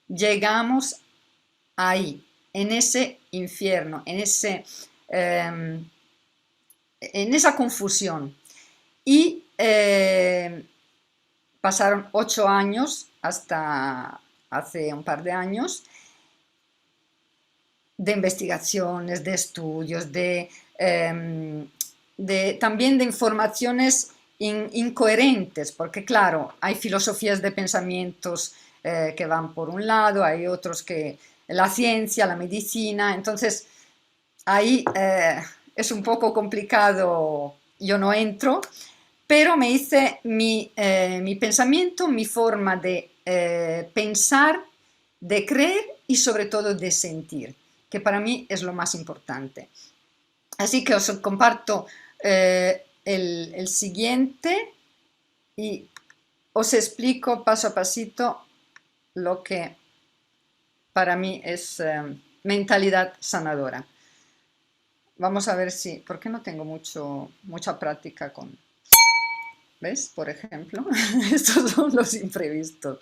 llegamos ahí, en ese infierno, en esa confusión. Y pasaron 8 años, hasta hace un par de años, de investigaciones, de estudios, también de informaciones incoherentes, porque claro, hay filosofías de pensamientos que van por un lado, hay otros que la ciencia, la medicina, entonces ahí es un poco complicado, yo no entro, pero me hice mi pensamiento, mi forma de pensar, de creer y sobre todo de sentir, que para mí es lo más importante. Así que os comparto el siguiente y os explico paso a pasito lo que para mí es mentalidad sanadora. Vamos a ver si, ¿por qué no tengo mucha práctica con, ¿ves? Por ejemplo, estos son los imprevistos.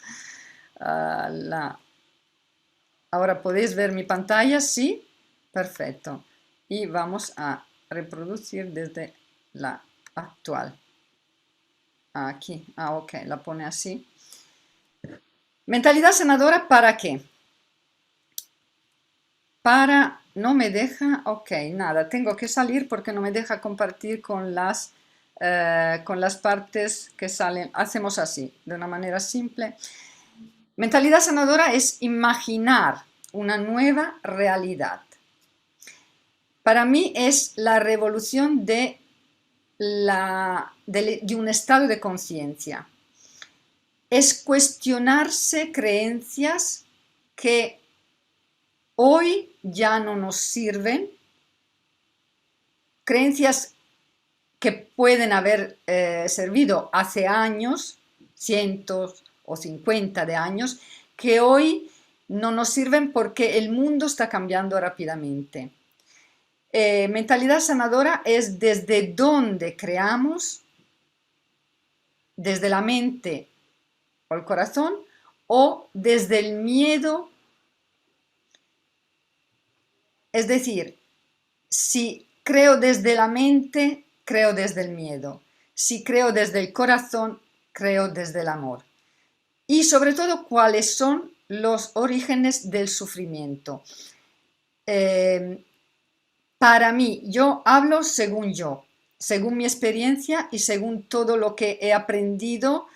Ahora podéis ver mi pantalla, ¿sí? Perfecto. Y vamos a reproducir desde la actual. Aquí, ok, la pone así. Mentalidad sanadora, ¿para qué? No me deja, ok, nada, tengo que salir porque no me deja compartir con las partes que salen. Hacemos así, de una manera simple. Mentalidad sanadora es imaginar una nueva realidad. Para mí es la revolución de un estado de conciencia. Es cuestionarse creencias que hoy ya no nos sirven, creencias que pueden haber servido hace años, cientos o 50 de años, que hoy no nos sirven porque el mundo está cambiando rápidamente. Mentalidad sanadora es desde donde creamos, desde la mente o el corazón, o desde el miedo. Es decir, si creo desde la mente, creo desde el miedo. Si creo desde el corazón, creo desde el amor. Y sobre todo, ¿cuáles son los orígenes del sufrimiento? Para mí, yo hablo según mi experiencia y según todo lo que he aprendido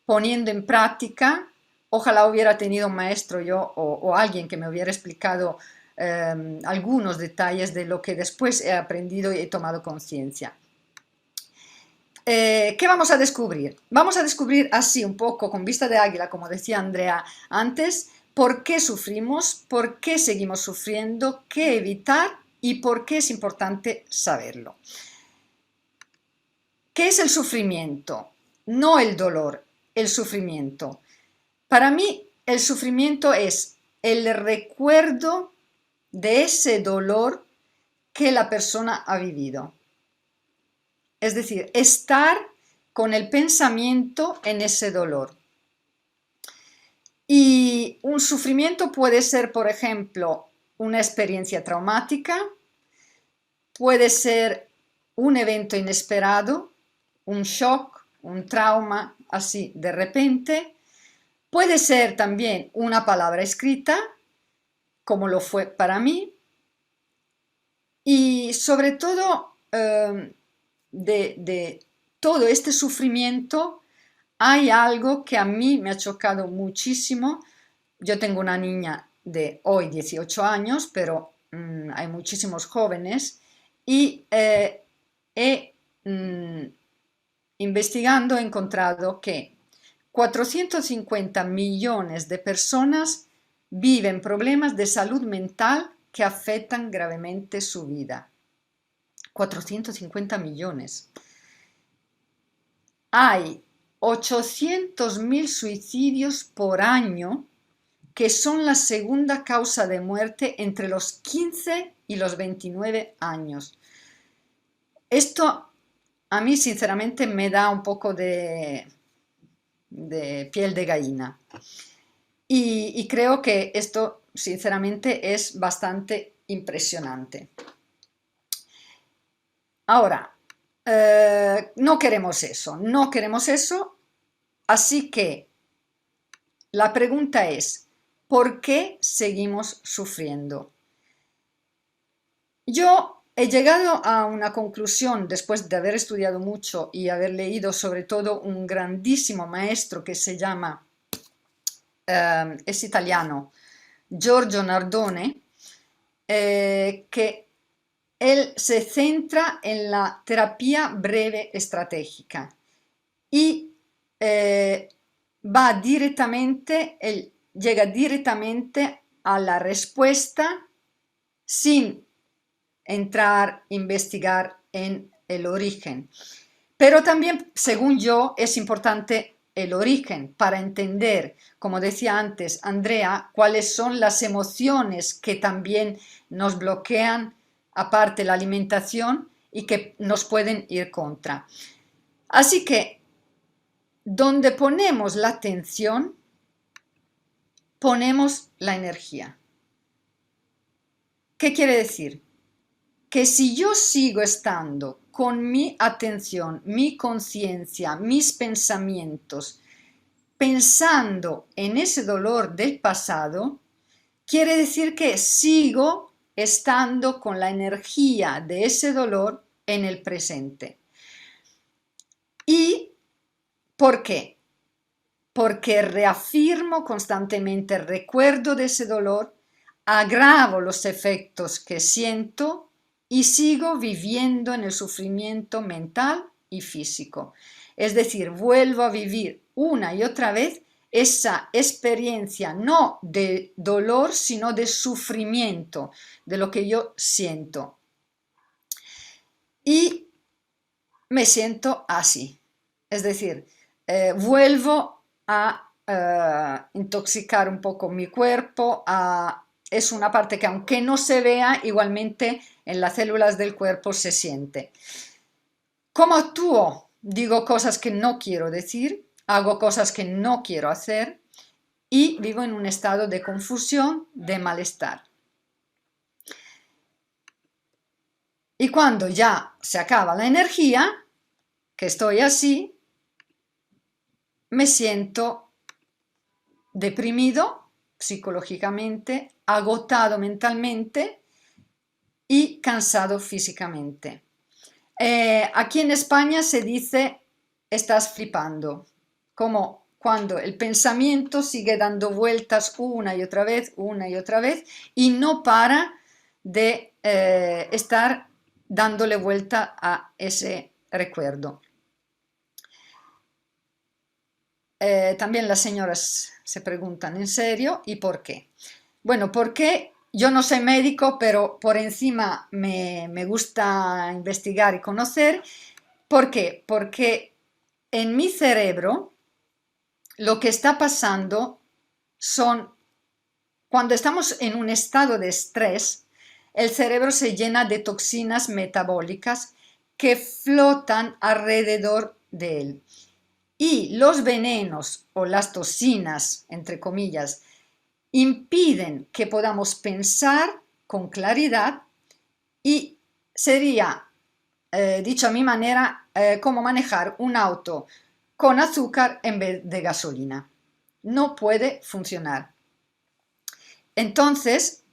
poniendo en práctica. Ojalá hubiera tenido un maestro yo o alguien que me hubiera explicado algunos detalles de lo que después he aprendido y he tomado conciencia. ¿Qué vamos a descubrir? Vamos a descubrir así un poco con vista de águila, como decía Andrea antes, por qué sufrimos, por qué seguimos sufriendo, qué evitar y por qué es importante saberlo. ¿Qué es el sufrimiento? No el dolor, el sufrimiento. Para mí, el sufrimiento es el recuerdo de ese dolor que la persona ha vivido. Es decir, estar con el pensamiento en ese dolor. Y un sufrimiento puede ser, por ejemplo, una experiencia traumática, puede ser un evento inesperado, un shock, un trauma, así de repente. Puede ser también una palabra escrita, como lo fue para mí. Y sobre todo, de todo este sufrimiento, hay algo que a mí me ha chocado muchísimo. Yo tengo una niña de hoy 18 años, pero hay muchísimos jóvenes y investigando he encontrado que 450 millones de personas viven problemas de salud mental que afectan gravemente su vida. 450 millones. Hay 800.000 suicidios por año, que son la segunda causa de muerte entre los 15 y los 29 años. Esto a mí sinceramente me da un poco de piel de gallina. Y creo que esto sinceramente es bastante impresionante. Ahora, no queremos eso, así que la pregunta es, ¿por qué seguimos sufriendo? Yo he llegado a una conclusión después de haber estudiado mucho y haber leído sobre todo un grandísimo maestro que se llama, es italiano, Giorgio Nardone, que él se centra en la terapia breve estratégica y llega directamente a la respuesta sin entrar, investigar en el origen. Pero también, según yo, es importante el origen para entender, como decía antes Andrea, cuáles son las emociones que también nos bloquean, aparte la alimentación, y que nos pueden ir contra. Así que, donde ponemos la atención, ponemos la energía. ¿Qué quiere decir? Que si yo sigo estando con mi atención, mi conciencia, mis pensamientos, pensando en ese dolor del pasado, quiere decir que sigo estando con la energía de ese dolor en el presente. ¿Y por qué? Porque reafirmo constantemente el recuerdo de ese dolor, agravo los efectos que siento y sigo viviendo en el sufrimiento mental y físico. Es decir, vuelvo a vivir una y otra vez esa experiencia no de dolor, sino de sufrimiento, de lo que yo siento. Y me siento así. Es decir, vuelvo a intoxicar un poco mi cuerpo, es una parte que aunque no se vea, igualmente en las células del cuerpo se siente. ¿Cómo actúo? Digo cosas que no quiero decir, hago cosas que no quiero hacer y vivo en un estado de confusión, de malestar. Y cuando ya se acaba la energía, que estoy así, me siento deprimido psicológicamente, agotado mentalmente y cansado físicamente. Aquí en España se dice estás flipando, como cuando el pensamiento sigue dando vueltas una y otra vez y no para de estar dándole vuelta a ese recuerdo. También las señoras se preguntan, ¿en serio? ¿Y por qué? Bueno, porque yo no soy médico, pero por encima me gusta investigar y conocer. ¿Por qué? Porque en mi cerebro lo que está pasando cuando estamos en un estado de estrés, el cerebro se llena de toxinas metabólicas que flotan alrededor de él. Y los venenos o las toxinas, entre comillas, impiden que podamos pensar con claridad y sería, dicho a mi manera, como manejar un auto con azúcar en vez de gasolina. No puede funcionar. Entonces,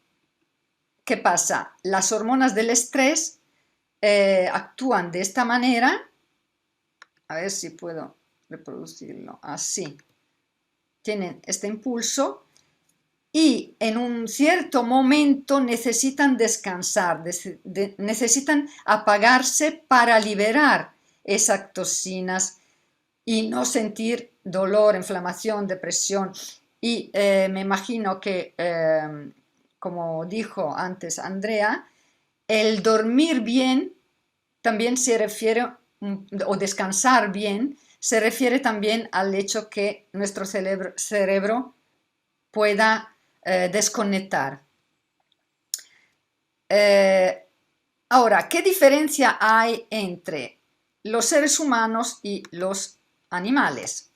¿qué pasa? Las hormonas del estrés actúan de esta manera. A ver si puedo reproducirlo así. Tienen este impulso y en un cierto momento necesitan descansar, necesitan apagarse para liberar esas toxinas y no sentir dolor, inflamación, depresión. Y me imagino que, como dijo antes Andrea, el dormir bien también se refiere, o descansar bien, se refiere también al hecho que nuestro cerebro pueda desconectar. Ahora, ¿qué diferencia hay entre los seres humanos y los animales?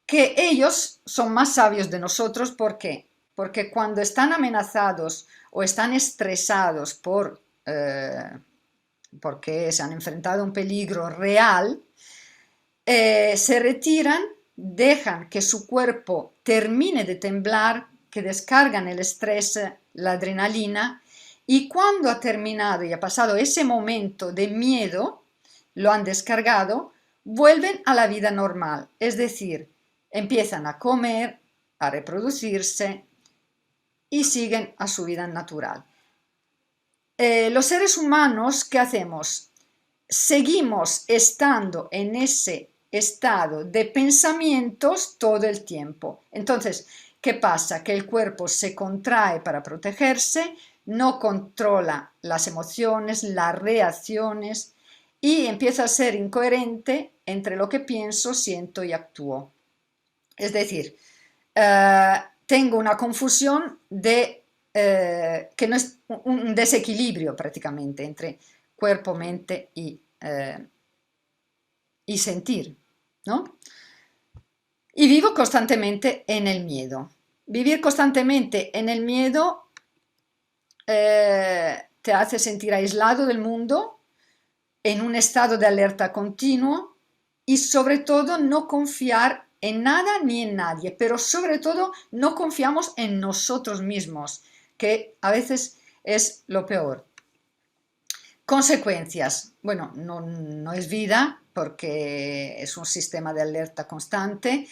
Que ellos son más sabios de nosotros, ¿por qué? Porque cuando están amenazados o están estresados porque se han enfrentado a un peligro real, se retiran, dejan que su cuerpo termine de temblar, que descargan el estrés, la adrenalina, y cuando ha terminado y ha pasado ese momento de miedo, lo han descargado, vuelven a la vida normal, es decir, empiezan a comer, a reproducirse y siguen a su vida natural. Los seres humanos, ¿qué hacemos? Seguimos estando en ese estado de pensamientos todo el tiempo. Entonces, ¿qué pasa? Que el cuerpo se contrae para protegerse, no controla las emociones, las reacciones y empieza a ser incoherente entre lo que pienso, siento y actúo. Es decir, tengo una confusión que no es un desequilibrio prácticamente entre cuerpo, mente y sentir, ¿no? Y vivo constantemente en el miedo. Vivir constantemente en el miedo te hace sentir aislado del mundo, en un estado de alerta continuo y sobre todo no confiar en nada ni en nadie, pero sobre todo no confiamos en nosotros mismos, que a veces es lo peor. Consecuencias. Bueno, no es vida porque es un sistema de alerta constante.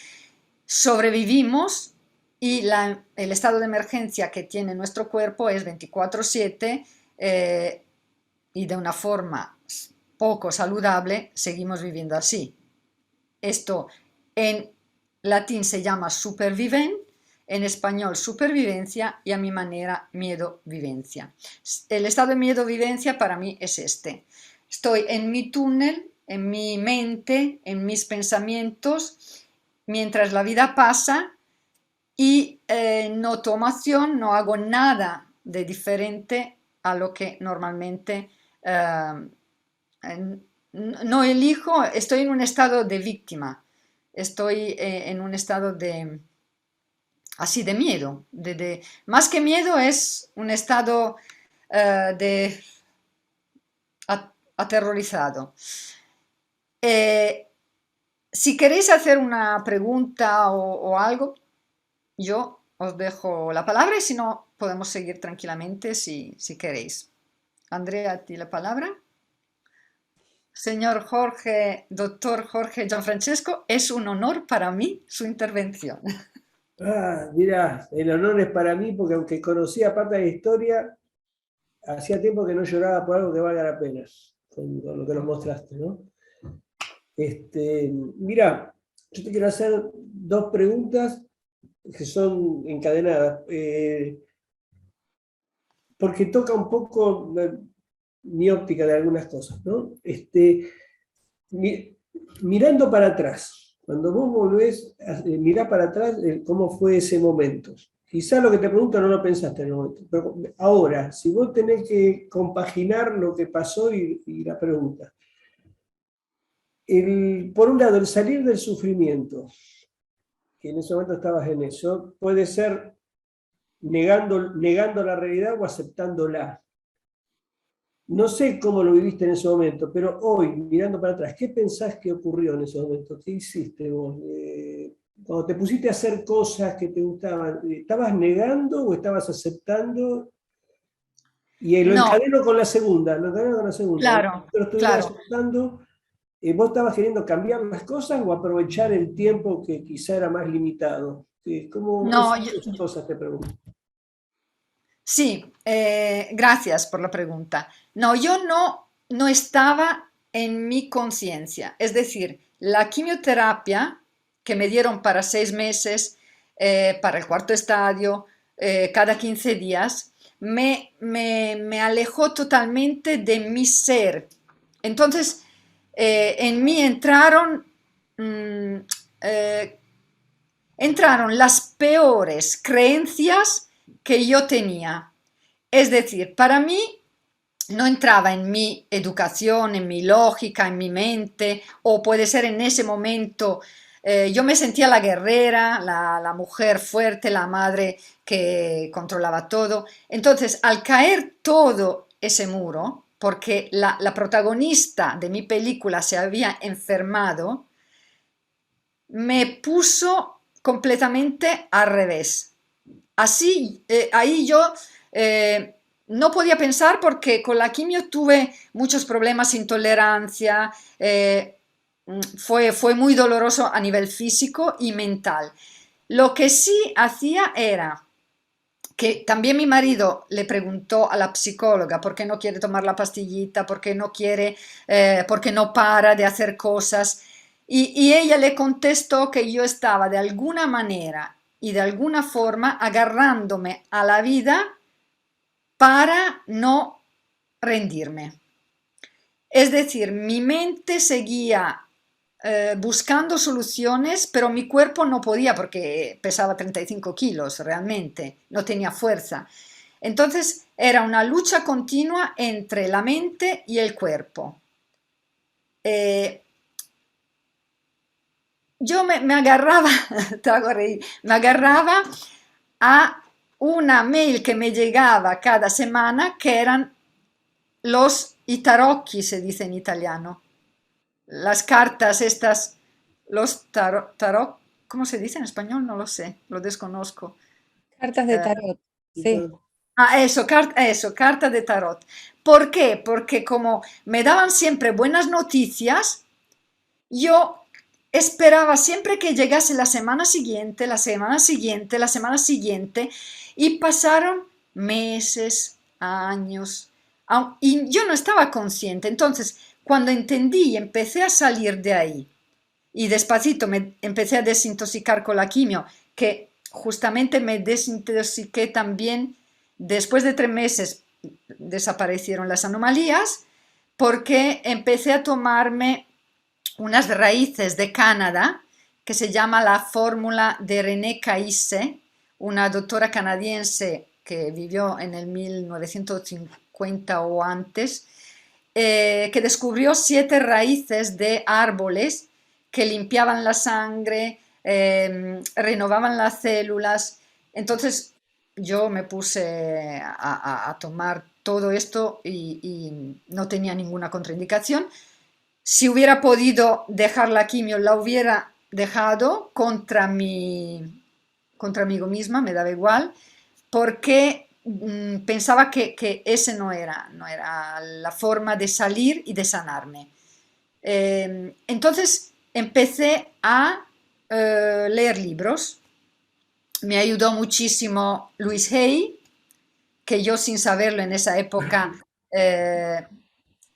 Sobrevivimos y el estado de emergencia que tiene nuestro cuerpo es 24/7 y de una forma poco saludable seguimos viviendo así. Esto en latín se llama superviven, en español supervivencia y a mi manera miedo-vivencia. El estado de miedo-vivencia para mí es este. Estoy en mi túnel, en mi mente, en mis pensamientos, mientras la vida pasa y no tomo acción, no hago nada de diferente a lo que normalmente no elijo, estoy en un estado de víctima, estoy en un estado así de miedo, más que miedo es un estado aterrorizado. Si queréis hacer una pregunta o algo, yo os dejo la palabra y si no, podemos seguir tranquilamente si queréis. Andrea, a ti la palabra. Señor Jorge, doctor Jorge Gianfrancesco, es un honor para mí su intervención. Mira, el honor es para mí porque aunque conocía parte de la historia, hacía tiempo que no lloraba por algo que valga la pena, con lo que nos mostraste, ¿no? Mira, yo te quiero hacer dos preguntas que son encadenadas, porque toca un poco mi óptica de algunas cosas, ¿no? Mirando para atrás, cuando vos volvés a mirar para atrás, ¿cómo fue ese momento? Quizá lo que te pregunto no lo pensaste en el momento, pero ahora, si vos tenés que compaginar lo que pasó y la pregunta, por un lado, el salir del sufrimiento, que en ese momento estabas en eso, puede ser negando la realidad o aceptándola. No sé cómo lo viviste en ese momento, pero hoy, mirando para atrás, ¿qué pensás que ocurrió en ese momento? ¿Qué hiciste vos? Cuando te pusiste a hacer cosas que te gustaban, ¿estabas negando o estabas aceptando? Y lo No, encadeno con la segunda, lo encadeno con la segunda. claro, Pero estuvieras claro. aceptando, ¿vos estabas queriendo cambiar las cosas o aprovechar el tiempo que quizá era más limitado? ¿Cómo No, esas dos cosas te pregunto? sí, gracias por la pregunta. No, yo no estaba en mi conciencia. Es decir, la quimioterapia que me dieron para 6 meses, para el cuarto estadio, cada 15 días, me alejó totalmente de mi ser. Entonces, en mí mm, eh, entraron las peores creencias que yo tenía. Es decir, para mí no entraba en mi educación, en mi lógica, en mi mente, o puede ser en ese momento, yo me sentía la guerrera, la mujer fuerte, la madre que controlaba todo. Entonces, al caer todo ese muro, porque la protagonista de mi película se había enfermado, me puso completamente al revés. Así, ahí yo no podía pensar porque con la quimio tuve muchos problemas, intolerancia, fue muy doloroso a nivel físico y mental. Lo que sí hacía era que también mi marido le preguntó a la psicóloga por qué no quiere tomar la pastillita, por qué no quiere, por qué no para de hacer cosas. Y ella le contestó que yo estaba de alguna manera y de alguna forma agarrándome a la vida para no rendirme. Es decir, mi mente seguía buscando soluciones, pero mi cuerpo no podía porque pesaba 35 kilos realmente, no tenía fuerza. Entonces era una lucha continua entre la mente y el cuerpo. Eh, yo me agarraba, te hago reír, me agarraba a una mail que me llegaba cada semana que eran i tarocchi, se dice en italiano, las cartas estas, los tarot, ¿cómo se dice en español? No lo sé, lo desconozco. Cartas de Eh, tarot, sí. eso, carta de tarot. ¿Por qué? Porque como me daban siempre buenas noticias, yo esperaba siempre que llegase la semana siguiente, la semana siguiente, la semana siguiente, y pasaron meses, años, y yo no estaba consciente. Entonces, cuando entendí y empecé a salir de ahí, y despacito me empecé a desintoxicar con la quimio, que justamente me desintoxiqué también después de 3 meses, desaparecieron las anomalías, porque empecé a tomarme unas raíces de Canadá que se llama la fórmula de René Caisse, una doctora canadiense que vivió en el 1950 o antes, que descubrió 7 raíces de árboles que limpiaban la sangre, renovaban las células. Entonces yo me puse a tomar todo esto y no tenía ninguna contraindicación. Si hubiera podido dejar la quimio, la hubiera dejado contra mí misma, me daba igual, porque pensaba que ese no era la forma de salir y de sanarme. Entonces empecé a leer libros. Me ayudó muchísimo Louise Hay, que yo sin saberlo en esa época eh,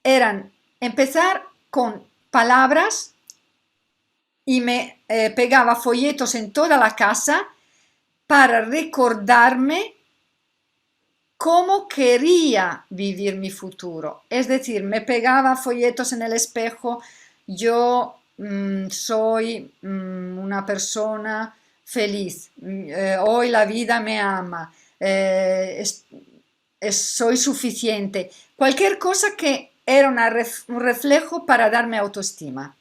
eran empezar con palabras y me pegaba folletos en toda la casa para recordarme cómo quería vivir mi futuro. Es decir, me pegaba folletos en el espejo, yo soy una persona feliz, hoy la vida me ama, soy suficiente, cualquier cosa que era un reflejo para darme autoestima.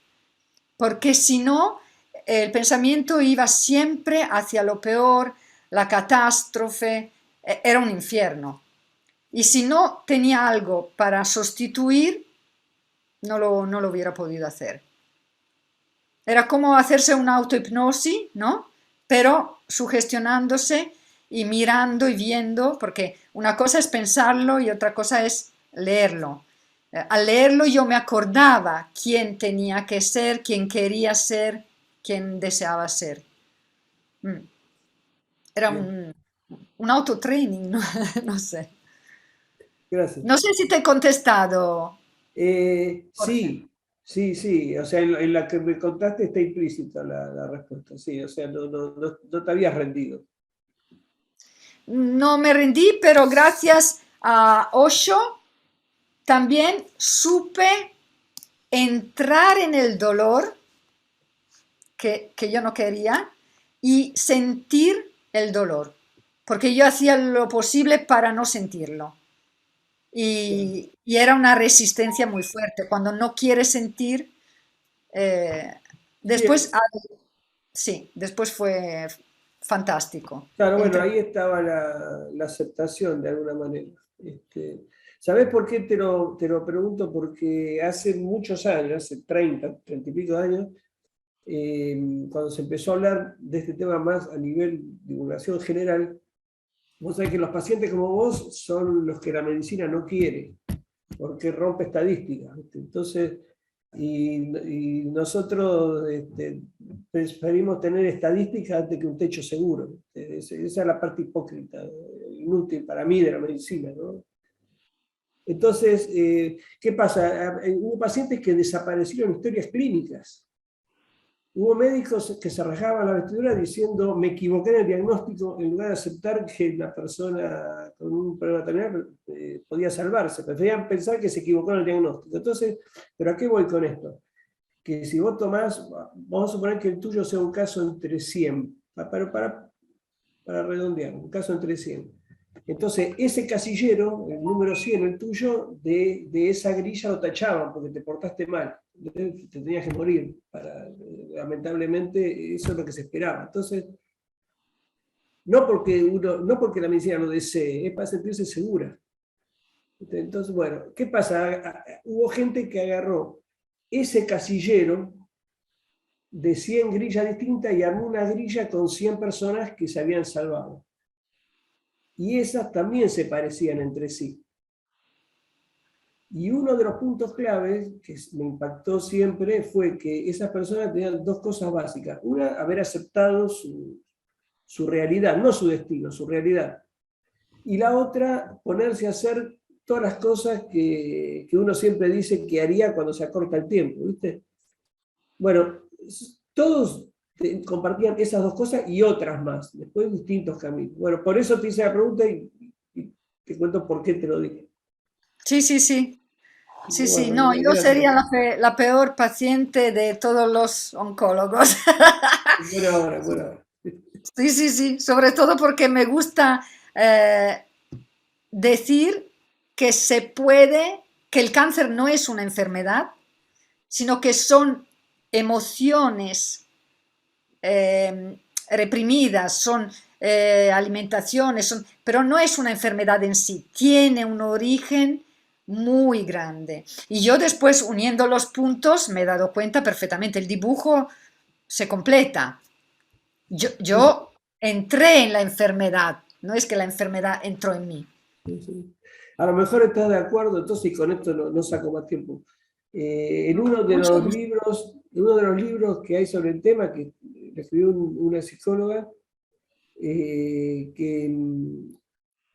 porque si no, el pensamiento iba siempre hacia lo peor, la catástrofe, era un infierno. Y si no tenía algo para sustituir, no lo hubiera podido hacer. Era como hacerse una autohipnosis, ¿no? Pero sugestionándose y mirando y viendo, porque una cosa es pensarlo y otra cosa es leerlo. Al leerlo yo me acordaba quién tenía que ser, quién quería ser, quién deseaba ser. Era un autotraining, ¿no? No sé. Gracias. No sé si te he contestado. Sí, sí. O sea, en la que me contaste está implícita la respuesta. Sí, o sea, no te habías rendido. No me rendí, pero gracias a Osho también supe entrar en el dolor que yo no quería y sentir el dolor, porque yo hacía lo posible para no sentirlo. Y era una resistencia muy fuerte. Cuando no quieres sentir, después, sí, después fue fantástico. Claro, bueno, ahí estaba la aceptación de alguna manera. ¿Sabés por qué te lo pregunto? Porque hace muchos años, hace 30 y pico de años, cuando se empezó a hablar de este tema más a nivel de divulgación general, vos sabés que los pacientes como vos son los que la medicina no quiere, porque rompe estadísticas. Entonces, y nosotros preferimos tener estadísticas antes que un techo seguro. Esa es la parte hipócrita, inútil para mí de la medicina, ¿no? Entonces, ¿qué pasa? Hubo pacientes que desaparecieron historias clínicas. Hubo médicos que se rajaban la vestidura diciendo, me equivoqué en el diagnóstico, en lugar de aceptar que la persona con un problema terminal podía salvarse. Preferían pensar que se equivocó en el diagnóstico. Entonces, ¿pero a qué voy con esto? Que si vos tomás, vamos a suponer que el tuyo sea un caso entre 100, para redondear, un caso entre 100. Entonces, ese casillero, el número 100, el tuyo, de esa grilla lo tachaban porque te portaste mal. Te tenías que morir. Lamentablemente, eso es lo que se esperaba. Entonces, no porque la medicina lo desee, es para sentirse segura. Entonces, bueno, ¿qué pasa? Hubo gente que agarró ese casillero de 100 grillas distintas y armó una grilla con 100 personas que se habían salvado. Y esas también se parecían entre sí. Y uno de los puntos claves que me impactó siempre fue que esas personas tenían dos cosas básicas. Una, haber aceptado su realidad, no su destino, su realidad. Y la otra, ponerse a hacer todas las cosas que uno siempre dice que haría cuando se acorta el tiempo, ¿viste? Bueno, todos compartían esas dos cosas y otras más, después distintos caminos. Bueno, por eso te hice la pregunta y te cuento por qué te lo dije. Sí, sí, sí. Sí, sí, Bueno, no, yo gracias. sería la peor paciente de todos los oncólogos. Buena hora, buena hora. Sí, sí, sí, sobre todo porque me gusta decir que se puede, que el cáncer no es una enfermedad, sino que son emociones reprimidas, son alimentaciones, pero no es una enfermedad en sí, tiene un origen muy grande. Y yo después, uniendo los puntos, me he dado cuenta perfectamente, el dibujo se completa. Yo entré en la enfermedad, no es que la enfermedad entró en mí. Sí. A lo mejor estás de acuerdo, entonces, y con esto no saco más tiempo. En uno de los libros que hay sobre el tema, que escribió una psicóloga, que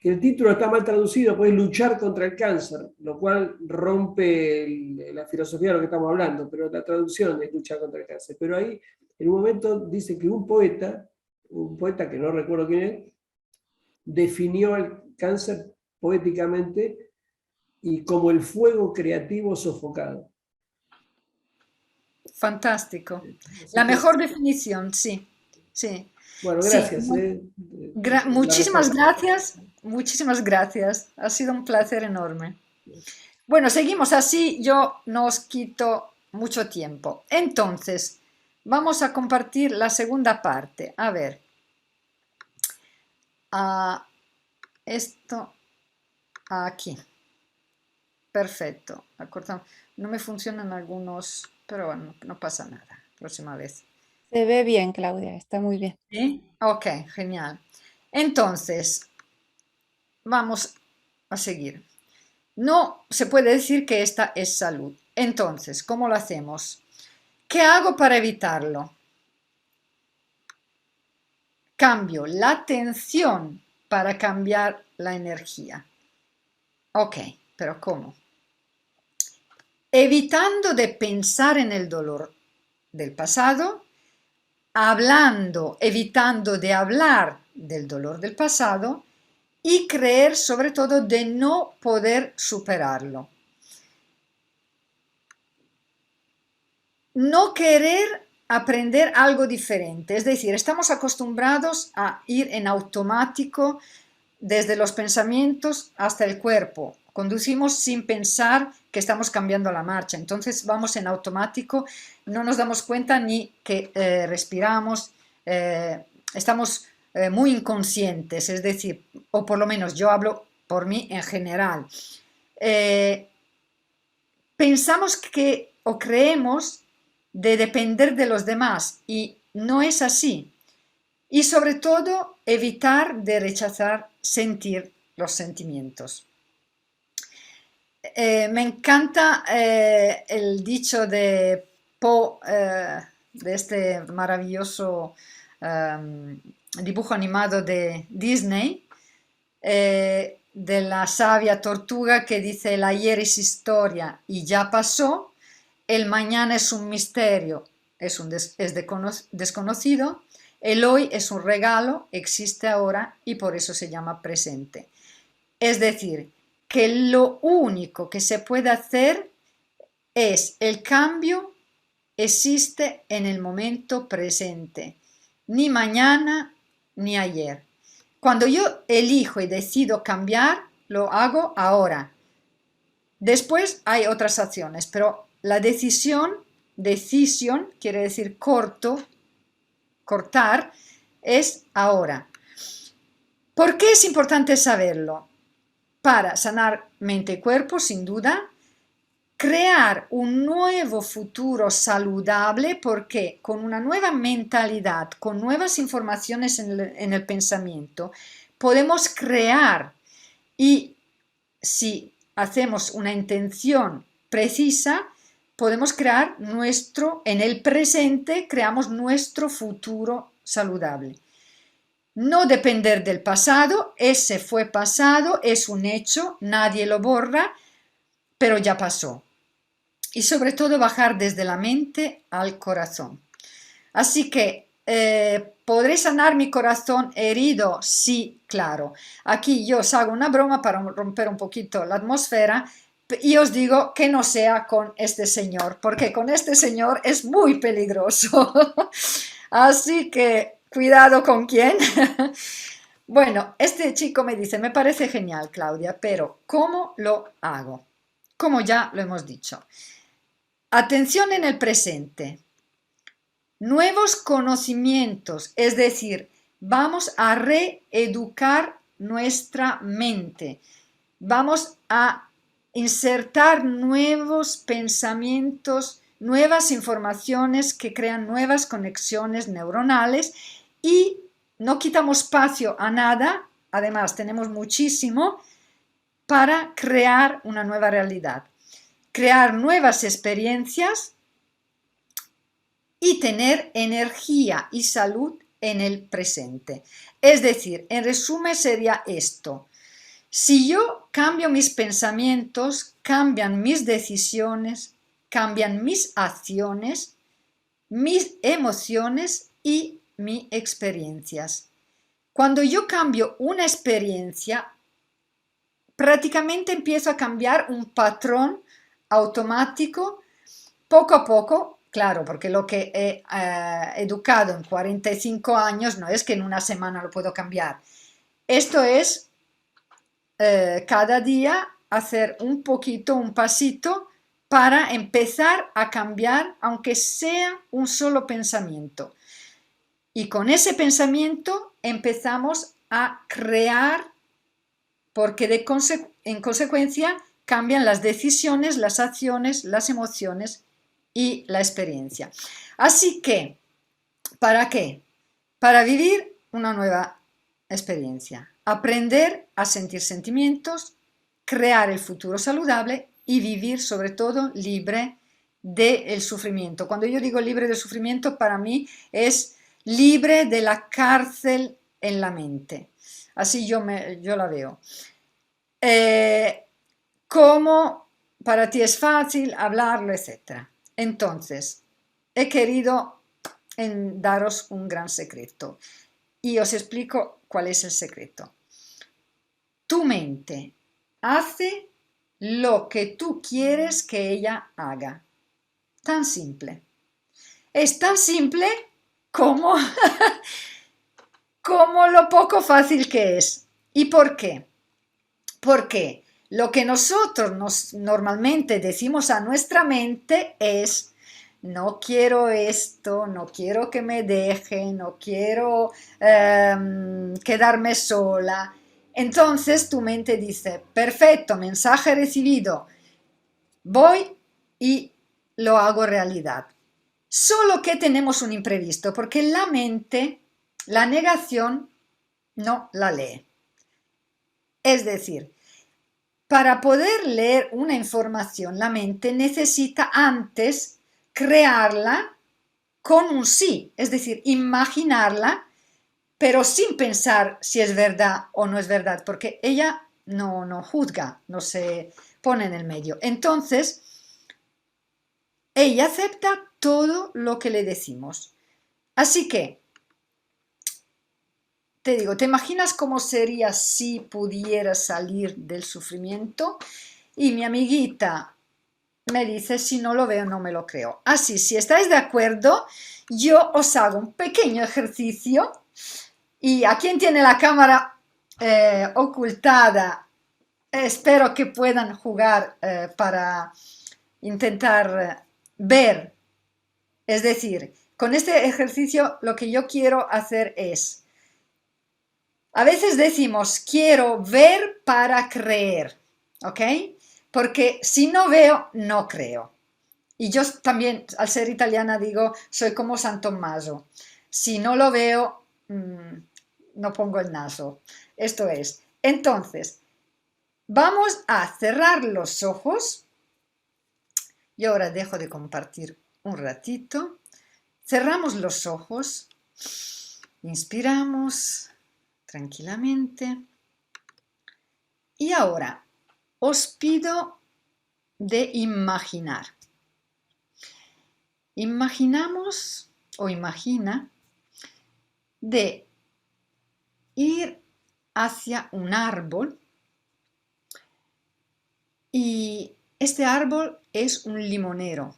el título está mal traducido, pues luchar contra el cáncer, lo cual rompe la filosofía de lo que estamos hablando, pero la traducción es luchar contra el cáncer. Pero ahí, en un momento, dice que un poeta que no recuerdo quién es, definió el cáncer poéticamente y como el fuego creativo sofocado. Fantástico. La mejor definición, sí, sí. Bueno, gracias. Sí. Muchísimas gracias. Ha sido un placer enorme. Bueno, seguimos así. Yo nos quito mucho tiempo. Entonces, vamos a compartir la segunda parte. A ver, esto aquí. Perfecto. No me funcionan algunos, pero bueno, no pasa nada. Próxima vez. Se ve bien, Claudia, está muy bien. ¿Sí? Ok, genial. Entonces, vamos a seguir. No se puede decir que esta es salud. Entonces, ¿cómo lo hacemos? ¿Qué hago para evitarlo? Cambio la atención para cambiar la energía. Ok, pero ¿cómo? Evitando de pensar en el dolor del pasado, evitando de hablar del dolor del pasado y creer sobre todo de no poder superarlo. No querer aprender algo diferente, es decir, estamos acostumbrados a ir en automático desde los pensamientos hasta el cuerpo. Conducimos sin pensar que estamos cambiando la marcha, entonces vamos en automático, no nos damos cuenta ni que respiramos, estamos muy inconscientes, es decir, o por lo menos yo hablo por mí en general. Pensamos que o creemos de depender de los demás y no es así. Y sobre todo evitar de rechazar sentir los sentimientos. Me encanta el dicho de Po, de este maravilloso dibujo animado de Disney, de la sabia tortuga que dice: el ayer es historia y ya pasó, el mañana es un misterio, es desconocido, el hoy es un regalo, existe ahora y por eso se llama presente. Es decir, que lo único que se puede hacer es el cambio, existe en el momento presente, ni mañana ni ayer. Cuando yo elijo y decido cambiar, lo hago ahora. Después hay otras acciones, pero la decisión quiere decir cortar, es ahora. ¿Por qué es importante saberlo? Para sanar mente y cuerpo, sin duda, crear un nuevo futuro saludable, porque con una nueva mentalidad, con nuevas informaciones en el pensamiento, podemos crear, y si hacemos una intención precisa, podemos crear en el presente, creamos nuestro futuro saludable. No depender del pasado, ese fue pasado, es un hecho, nadie lo borra, pero ya pasó. Y sobre todo bajar desde la mente al corazón. Así que, ¿podré sanar mi corazón herido? Sí, claro. Aquí yo os hago una broma para romper un poquito la atmósfera y os digo que no sea con este señor, porque con este señor es muy peligroso. Así que cuidado con quién. Bueno, este chico me dice: me parece genial, Claudia, pero ¿cómo lo hago? Como ya lo hemos dicho. Atención en el presente. Nuevos conocimientos, es decir, vamos a reeducar nuestra mente. Vamos a insertar nuevos pensamientos, nuevas informaciones que crean nuevas conexiones neuronales y no quitamos espacio a nada, además tenemos muchísimo para crear una nueva realidad, crear nuevas experiencias y tener energía y salud en el presente. Es decir, en resumen sería esto: si yo cambio mis pensamientos, cambian mis decisiones, cambian mis acciones, mis emociones y mis experiencias. Cuando yo cambio una experiencia, prácticamente empiezo a cambiar un patrón automático poco a poco. Claro, porque lo que he educado en 45 años no es que en una semana lo puedo cambiar. Esto es cada día hacer un poquito, un pasito para empezar a cambiar, aunque sea un solo pensamiento. Y con ese pensamiento empezamos a crear, porque en consecuencia cambian las decisiones, las acciones, las emociones y la experiencia. Así que, ¿para qué? Para vivir una nueva experiencia, aprender a sentir sentimientos, crear el futuro saludable y vivir sobre todo libre del sufrimiento. Cuando yo digo libre del sufrimiento, para mí es libre de la cárcel en la mente. Así yo la veo. ¿Cómo para ti es fácil hablarlo, etcétera? Entonces, he querido daros un gran secreto y os explico cuál es el secreto. Tu mente hace lo que tú quieres que ella haga. Tan simple. Es tan simple como, como lo poco fácil que es. ¿Y por qué? Porque lo que nosotros normalmente decimos a nuestra mente es: no quiero esto, no quiero que me deje, no quiero quedarme sola. Entonces tu mente dice: perfecto, mensaje recibido, voy y lo hago realidad. Solo que tenemos un imprevisto, porque la mente, la negación, no la lee. Es decir, para poder leer una información, la mente necesita antes crearla con un sí, es decir, imaginarla, pero sin pensar si es verdad o no es verdad, porque ella no juzga, no se pone en el medio. Entonces, ella acepta todo lo que le decimos. Así que, te digo, ¿te imaginas cómo sería si pudiera salir del sufrimiento? Y mi amiguita me dice: si no lo veo, no me lo creo. Así, si estáis de acuerdo, yo os hago un pequeño ejercicio. Y a quien tiene la cámara ocultada, espero que puedan jugar para intentar ver. Es decir, con este ejercicio lo que yo quiero hacer es: a veces decimos quiero ver para creer, ¿ok? Porque si no veo, no creo. Y yo también, al ser italiana, digo, soy como San Tommaso. Si no lo veo, no pongo el naso. Esto es. Entonces, vamos a cerrar los ojos. Yo ahora dejo de compartir un ratito. Cerramos los ojos. Inspiramos tranquilamente. Y ahora os pido de imaginar. Imaginamos o imagina de ir hacia un árbol, y este árbol es un limonero.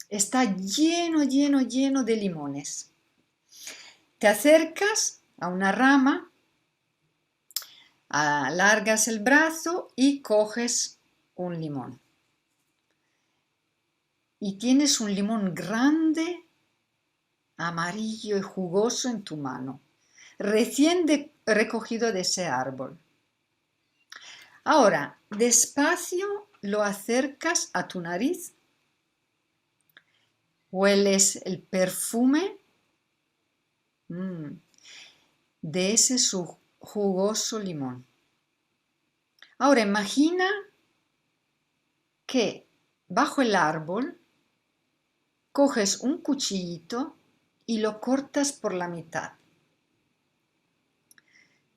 Está lleno de limones. Te acercas a una rama, alargas el brazo y coges un limón. Y tienes un limón grande, amarillo y jugoso en tu mano, recién recogido de ese árbol. Ahora, despacio lo acercas a tu nariz, hueles el perfume de ese jugoso limón. Ahora imagina que bajo el árbol coges un cuchillito y lo cortas por la mitad.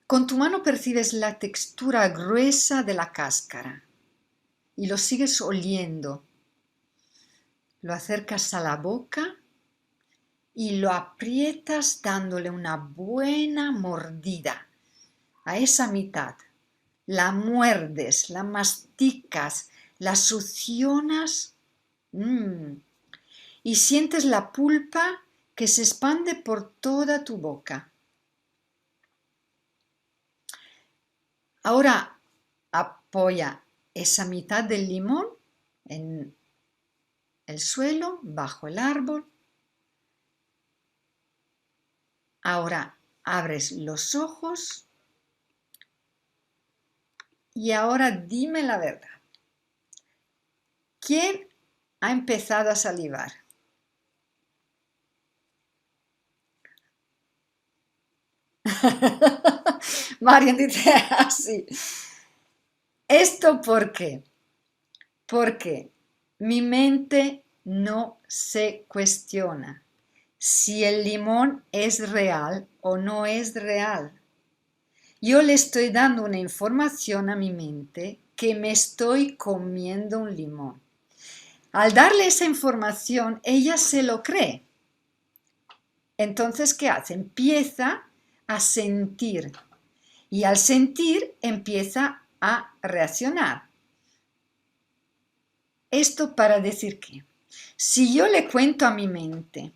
Con tu mano percibes la textura gruesa de la cáscara y lo sigues oliendo. Lo acercas a la boca y lo aprietas dándole una buena mordida a esa mitad. La muerdes, la masticas, la succionas y sientes la pulpa que se expande por toda tu boca. Ahora apoya esa mitad del limón en el suelo, bajo el árbol. Ahora abres los ojos y ahora dime la verdad. ¿Quién ha empezado a salivar? Marian dice así. ¿Esto por qué? Porque mi mente no se cuestiona si el limón es real o no es real. Yo le estoy dando una información a mi mente que me estoy comiendo un limón. Al darle esa información, ella se lo cree. Entonces, ¿qué hace? Empieza a sentir. Y al sentir, empieza a reaccionar. Esto para decir que, si yo le cuento a mi mente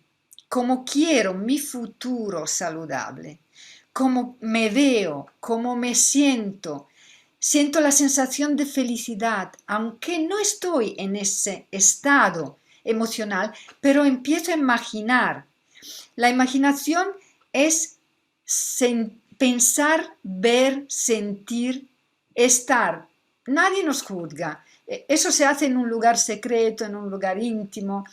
cómo quiero mi futuro saludable, cómo me veo, cómo me siento, siento la sensación de felicidad, aunque no estoy en ese estado emocional, pero empiezo a imaginar. La imaginación es pensar, ver, sentir, estar. Nadie nos juzga. Eso se hace en un lugar secreto, en un lugar íntimo.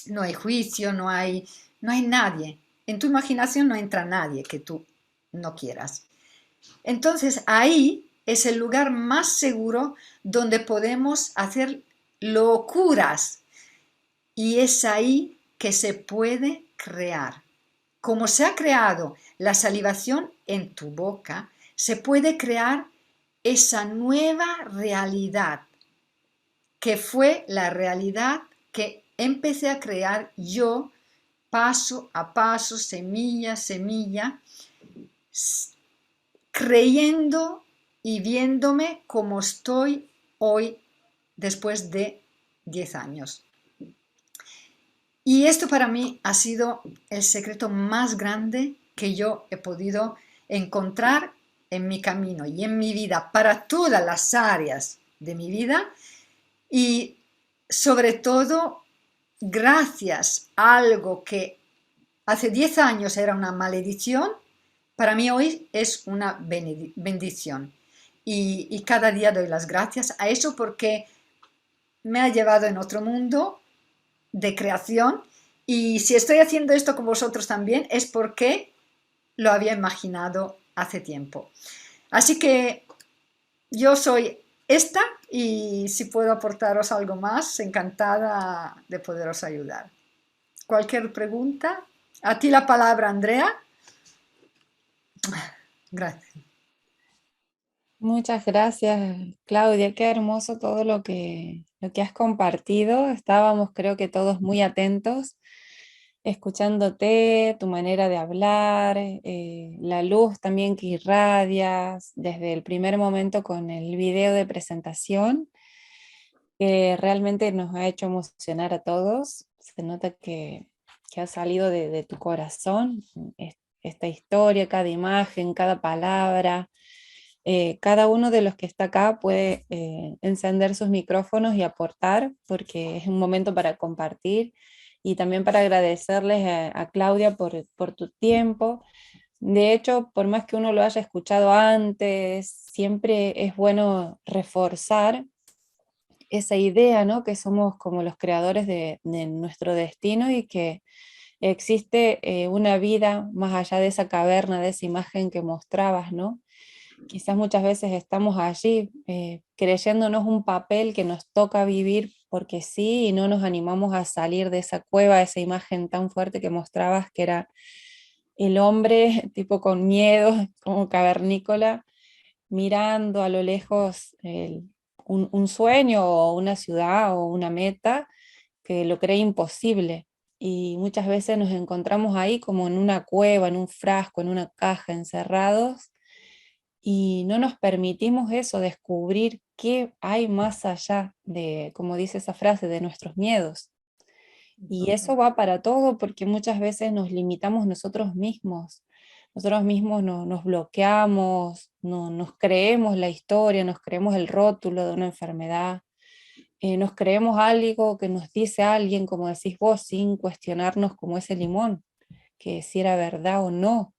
No hay juicio, no hay nadie. En tu imaginación no entra nadie que tú no quieras. Entonces ahí es el lugar más seguro donde podemos hacer locuras. Y es ahí que se puede crear. Como se ha creado la salivación en tu boca, se puede crear esa nueva realidad, que fue la realidad que empecé a crear yo, paso a paso, semilla a semilla, creyendo y viéndome como estoy hoy después de 10 años. Y esto para mí ha sido el secreto más grande que yo he podido encontrar en mi camino y en mi vida, para todas las áreas de mi vida, y sobre todo gracias a algo que hace 10 años era una maldición, para mí hoy es una bendición. Y cada día doy las gracias a eso porque me ha llevado en otro mundo de creación, y si estoy haciendo esto con vosotros también es porque lo había imaginado hace tiempo. Así que yo soy esta, y si puedo aportaros algo más, encantada de poderos ayudar. ¿Cualquier pregunta? A ti la palabra, Andrea. Gracias. Muchas gracias, Claudia. Qué hermoso todo lo que has compartido. Estábamos, creo que todos muy atentos, escuchándote, tu manera de hablar, la luz también que irradias desde el primer momento con el video de presentación, que realmente nos ha hecho emocionar a todos. Se nota que ha salido de tu corazón esta historia, cada imagen, cada palabra. Cada uno de los que está acá puede encender sus micrófonos y aportar, porque es un momento para compartir y también para agradecerles a Claudia por tu tiempo. De hecho, por más que uno lo haya escuchado antes, siempre es bueno reforzar esa idea, ¿no? Que somos como los creadores de nuestro destino y que existe una vida más allá de esa caverna, de esa imagen que mostrabas, ¿no? Quizás muchas veces estamos allí creyéndonos un papel que nos toca vivir porque sí, y no nos animamos a salir de esa cueva, esa imagen tan fuerte que mostrabas, que era el hombre tipo con miedo, como cavernícola, mirando a lo lejos un sueño o una ciudad o una meta que lo cree imposible. Y muchas veces nos encontramos ahí como en una cueva, en un frasco, en una caja, encerrados, y no nos permitimos eso, descubrir qué hay más allá de, como dice esa frase, de nuestros miedos. Y eso va para todo porque muchas veces nos limitamos nosotros mismos. Nosotros mismos nos bloqueamos, nos creemos la historia, nos creemos el rótulo de una enfermedad. nos creemos algo que nos dice alguien, como decís vos, sin cuestionarnos como ese limón, que si era verdad o no,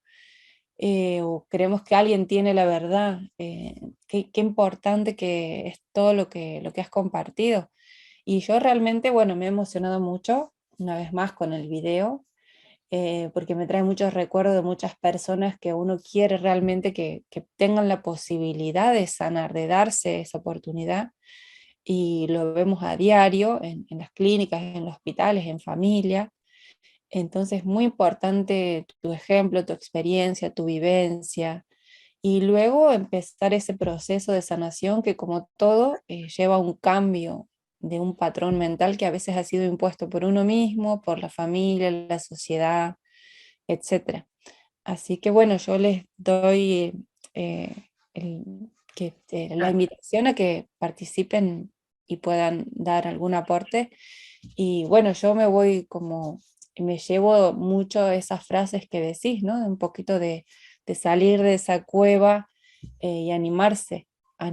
o creemos que alguien tiene la verdad. Qué importante que es todo lo que has compartido. Y yo realmente, bueno, me he emocionado mucho, una vez más con el video, porque me trae muchos recuerdos de muchas personas que uno quiere realmente que tengan la posibilidad de sanar, de darse esa oportunidad. Y lo vemos a diario en las clínicas, en los hospitales, en familia. Entonces, muy importante tu ejemplo, tu experiencia, tu vivencia, y luego empezar ese proceso de sanación que, como todo, lleva a un cambio de un patrón mental que a veces ha sido impuesto por uno mismo, por la familia, la sociedad, etcétera. Así que bueno, yo les doy la invitación a que participen y puedan dar algún aporte. Y bueno, yo me voy como, me llevo mucho esas frases que decís, ¿no? Un poquito de salir de esa cueva, y animarse a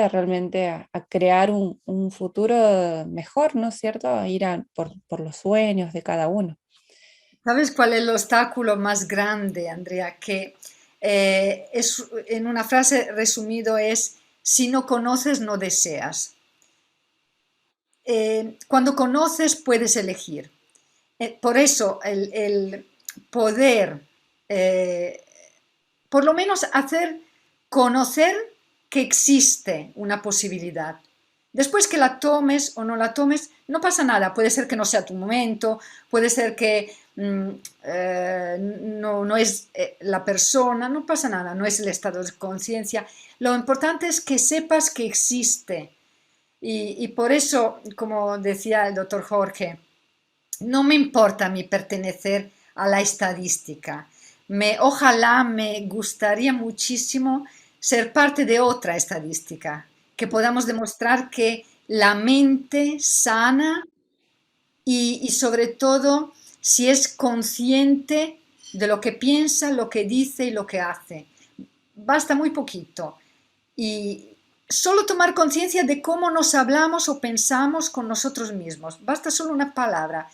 realmente a crear un futuro mejor, ¿no es cierto? A ir por los sueños de cada uno. ¿Sabes cuál es el obstáculo más grande, Andrea? Que es, en una frase resumido es, si no conoces, no deseas. Cuando conoces, puedes elegir. Por eso el poder, por lo menos hacer conocer que existe una posibilidad. Después que la tomes o no la tomes, no pasa nada. Puede ser que no sea tu momento, puede ser que no es la persona, no pasa nada, no es el estado de conciencia. Lo importante es que sepas que existe. Y por eso, como decía el doctor Jorge, no me importa mi pertenecer a la estadística. Ojalá me gustaría muchísimo ser parte de otra estadística, que podamos demostrar que la mente sana y sobre todo si es consciente de lo que piensa, lo que dice y lo que hace. Basta muy poquito. Y solo tomar conciencia de cómo nos hablamos o pensamos con nosotros mismos. Basta solo una palabra.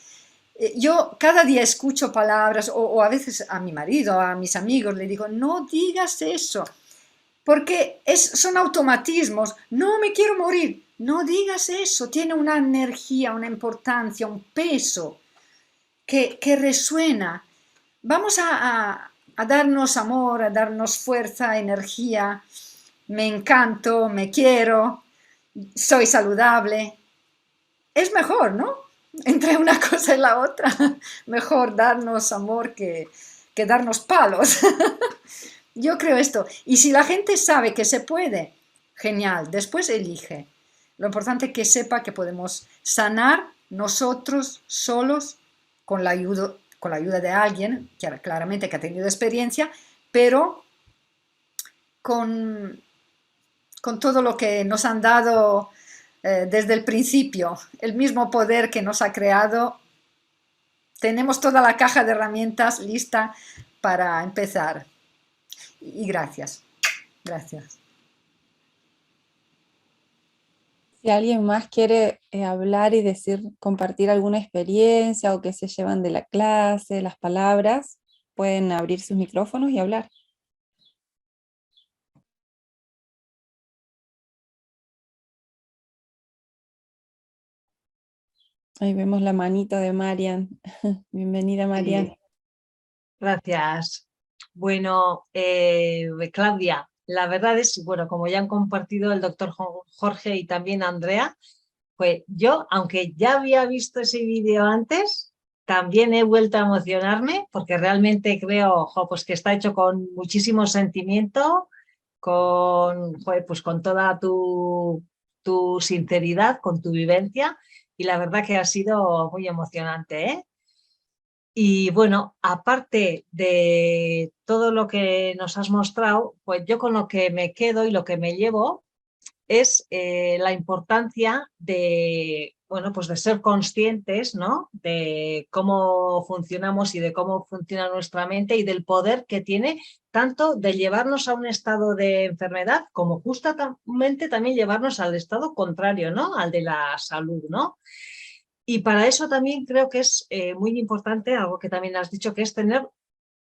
Yo cada día escucho palabras, o a veces a mi marido, a mis amigos, le digo, no digas eso, porque son automatismos. No me quiero morir, no digas eso, tiene una energía, una importancia, un peso que resuena. Vamos a darnos amor, a darnos fuerza, energía. Me encanto, me quiero, soy saludable. Es mejor, ¿no? Entre una cosa y la otra, mejor darnos amor que darnos palos. Yo creo esto. Y si la gente sabe que se puede, genial, después elige. Lo importante es que sepa que podemos sanar nosotros solos con la ayuda de alguien, claramente que ha tenido experiencia, pero con todo lo que nos han dado desde el principio, el mismo poder que nos ha creado, tenemos toda la caja de herramientas lista para empezar. Y gracias, gracias. Si alguien más quiere hablar y decir, compartir alguna experiencia o que se llevan de la clase, las palabras, pueden abrir sus micrófonos y hablar. Ahí vemos la manito de Marian. Bienvenida, Marian. Sí. Gracias. Bueno, Claudia, la verdad es, bueno, como ya han compartido el doctor Jorge y también Andrea, pues yo, aunque ya había visto ese vídeo antes, también he vuelto a emocionarme porque realmente creo, pues que está hecho con muchísimo sentimiento, pues con toda tu sinceridad, con tu vivencia, y la verdad que ha sido muy emocionante, ¿eh? Y bueno, aparte de todo lo que nos has mostrado, pues yo con lo que me quedo y lo que me llevo es la importancia de bueno, pues de ser conscientes, ¿no? De cómo funcionamos y de cómo funciona nuestra mente y del poder que tiene tanto de llevarnos a un estado de enfermedad como justamente también llevarnos al estado contrario, ¿no? Al de la salud, ¿no? Y para eso también creo que es muy importante, algo que también has dicho, que es tener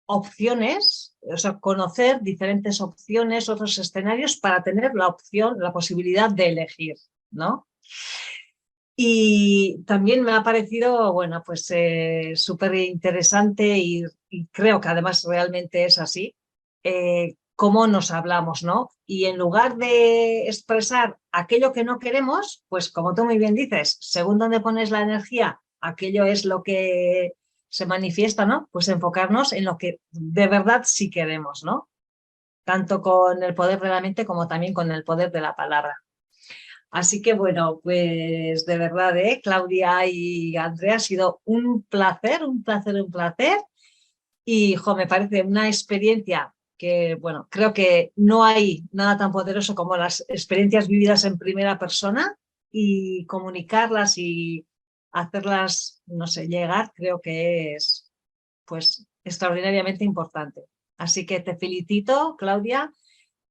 opciones, o sea, conocer diferentes opciones, otros escenarios para tener la opción, la posibilidad de elegir, ¿no? Y también me ha parecido, bueno, pues súper interesante y creo que además realmente es así, cómo nos hablamos, ¿no? Y en lugar de expresar aquello que no queremos, pues como tú muy bien dices, según donde pones la energía, aquello es lo que se manifiesta, ¿no? Pues enfocarnos en lo que de verdad sí queremos, ¿no? Tanto con el poder de la mente como también con el poder de la palabra. Así que bueno, pues de verdad, Claudia y Andrea, ha sido un placer, un placer, un placer. Y me parece una experiencia que, bueno, creo que no hay nada tan poderoso como las experiencias vividas en primera persona y comunicarlas y hacerlas, no sé, llegar, creo que es pues extraordinariamente importante. Así que te felicito, Claudia,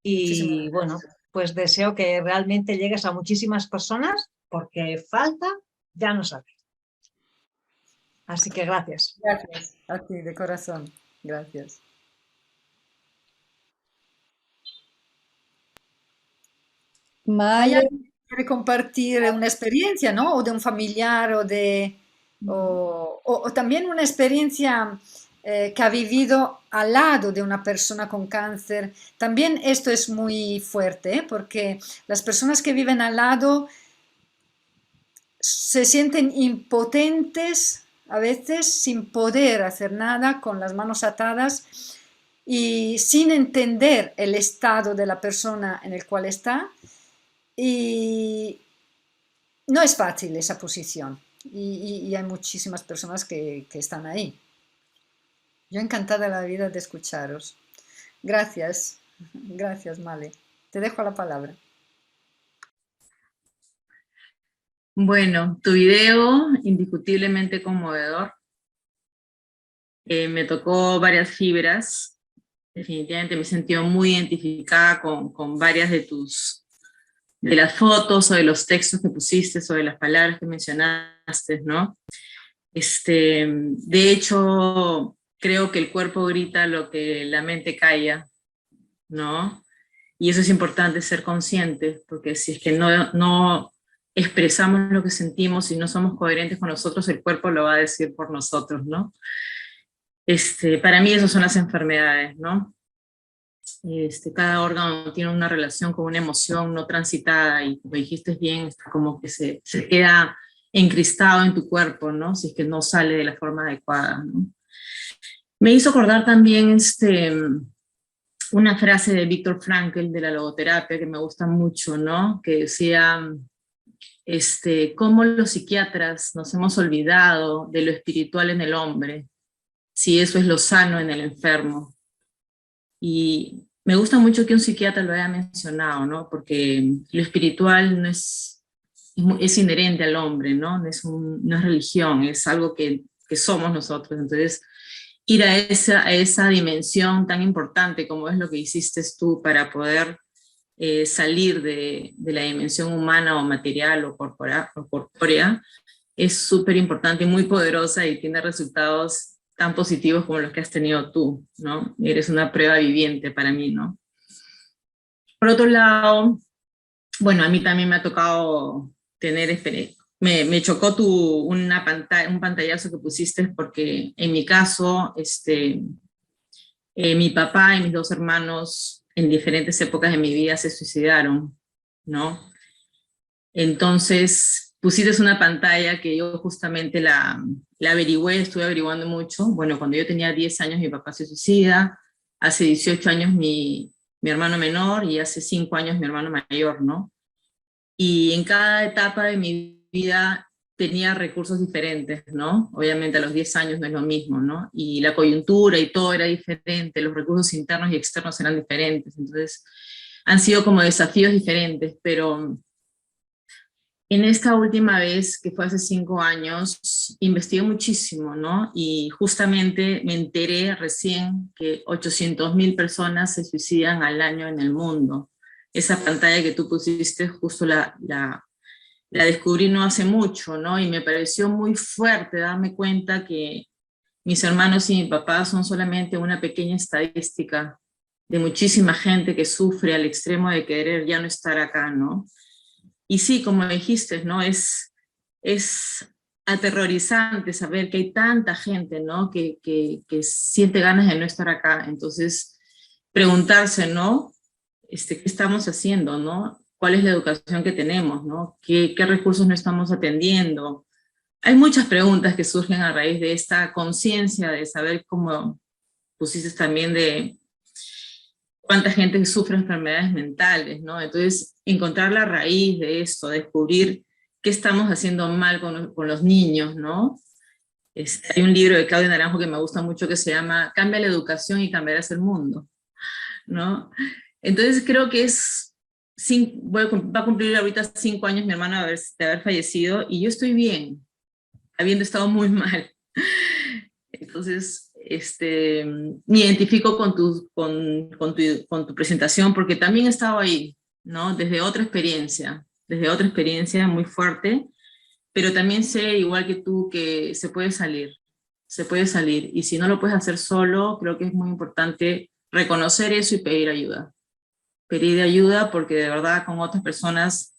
Muchísimas y bueno, pues deseo que realmente llegues a muchísimas personas porque falta ya no sabes. Así que gracias. gracias a ti, de corazón. Gracias. ¿Hay Male, alguien que quiere compartir una experiencia, ¿no? O de un familiar o también una experiencia que ha vivido al lado de una persona con cáncer? También esto es muy fuerte, ¿eh? Porque las personas que viven al lado se sienten impotentes a veces sin poder hacer nada, con las manos atadas y sin entender el estado de la persona en el cual está. Y no es fácil esa posición y hay muchísimas personas que están ahí. Yo encantada de la vida de escucharos. Gracias, gracias, Male. Te dejo la palabra. Bueno, tu video indiscutiblemente conmovedor. Me tocó varias fibras. Definitivamente me he sentido muy identificada con varias de las fotos o de los textos que pusiste, o de las palabras que mencionaste, ¿no? De hecho, creo que el cuerpo grita lo que la mente calla, ¿no? Y eso es importante, ser consciente, porque si es que no expresamos lo que sentimos y no somos coherentes con nosotros, el cuerpo lo va a decir por nosotros, ¿no? Para mí esas son las enfermedades, ¿no? Cada órgano tiene una relación con una emoción no transitada y como dijiste bien, está como que se queda encristado en tu cuerpo, ¿no? Si es que no sale de la forma adecuada, ¿no? Me hizo acordar también una frase de Viktor Frankl de la logoterapia que me gusta mucho, ¿no? Que decía, cómo los psiquiatras nos hemos olvidado de lo espiritual en el hombre, si eso es lo sano en el enfermo. Y me gusta mucho que un psiquiatra lo haya mencionado, ¿no? Porque lo espiritual no es inherente al hombre, ¿no? No es religión, es algo que somos nosotros. Entonces, ir a esa dimensión tan importante como es lo que hiciste tú para poder salir de la dimensión humana o material o corpórea, es súper importante y muy poderosa y tiene resultados tan positivos como los que has tenido tú, ¿no? Eres una prueba viviente para mí, ¿no? Por otro lado, bueno, a mí también me ha tocado tener experiencia. Me chocó un pantallazo que pusiste porque en mi caso, mi papá y mis dos hermanos en diferentes épocas de mi vida se suicidaron, ¿no? Entonces pusiste una pantalla que yo justamente la averigüé, estuve averiguando mucho. Bueno, cuando yo tenía 10 años mi papá se suicida, hace 18 años mi hermano menor y hace 5 años mi hermano mayor, ¿no? Y en cada etapa de mi vida tenía recursos diferentes, ¿no? Obviamente a los 10 años no es lo mismo, ¿no? Y la coyuntura y todo era diferente, los recursos internos y externos eran diferentes, entonces han sido como desafíos diferentes, pero En esta última vez, que fue hace 5 años, investigué muchísimo, ¿no? Y justamente me enteré recién que 800.000 personas se suicidan al año en el mundo. Esa pantalla que tú pusiste, justo la descubrí no hace mucho, ¿no? Y me pareció muy fuerte darme cuenta que mis hermanos y mi papá son solamente una pequeña estadística de muchísima gente que sufre al extremo de querer ya no estar acá, ¿no? Y sí, como dijiste, ¿no? Es aterrorizante saber que hay tanta gente, ¿no? Que siente ganas de no estar acá. Entonces, preguntarse, ¿no? ¿Qué estamos haciendo, no? ¿Cuál es la educación que tenemos, no? ¿Qué recursos no estamos atendiendo? Hay muchas preguntas que surgen a raíz de esta conciencia de saber, cómo pusiste también, de cuánta gente sufre enfermedades mentales, ¿no? Entonces, encontrar la raíz de esto, descubrir qué estamos haciendo mal con los niños, ¿no? Hay un libro de Claudia Naranjo que me gusta mucho que se llama Cambia la educación y cambiarás el mundo, ¿no? Entonces creo que va a cumplir ahorita 5 años mi hermano de haber fallecido, y yo estoy bien, habiendo estado muy mal. Entonces, me identifico con tu presentación, porque también he estado ahí, ¿no? Desde otra experiencia muy fuerte, pero también sé, igual que tú, que se puede salir, y si no lo puedes hacer solo, creo que es muy importante reconocer eso y pedir ayuda, porque de verdad con otras personas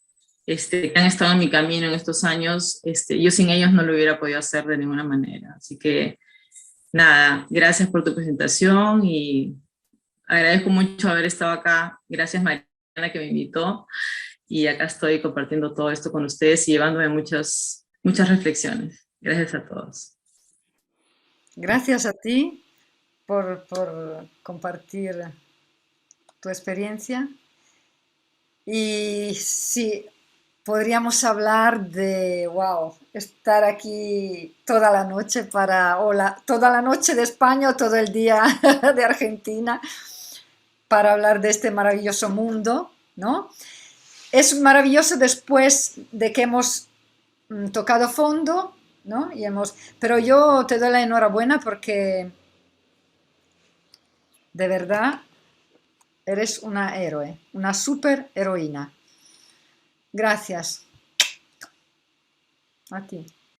que han estado en mi camino en estos años, yo sin ellos no lo hubiera podido hacer de ninguna manera. Así que nada, gracias por tu presentación y agradezco mucho haber estado acá. Gracias, Mariana, que me invitó, y acá estoy compartiendo todo esto con ustedes y llevándome muchas reflexiones. Gracias a todos. Gracias a ti por compartir tu experiencia. Y sí, podríamos hablar de, wow, estar aquí toda la noche toda la noche de España o todo el día de Argentina para hablar de este maravilloso mundo, ¿no? Es maravilloso después de que hemos tocado fondo, ¿no? Pero yo te doy la enhorabuena porque de verdad eres una héroe, una super heroína. Gracias. A ti.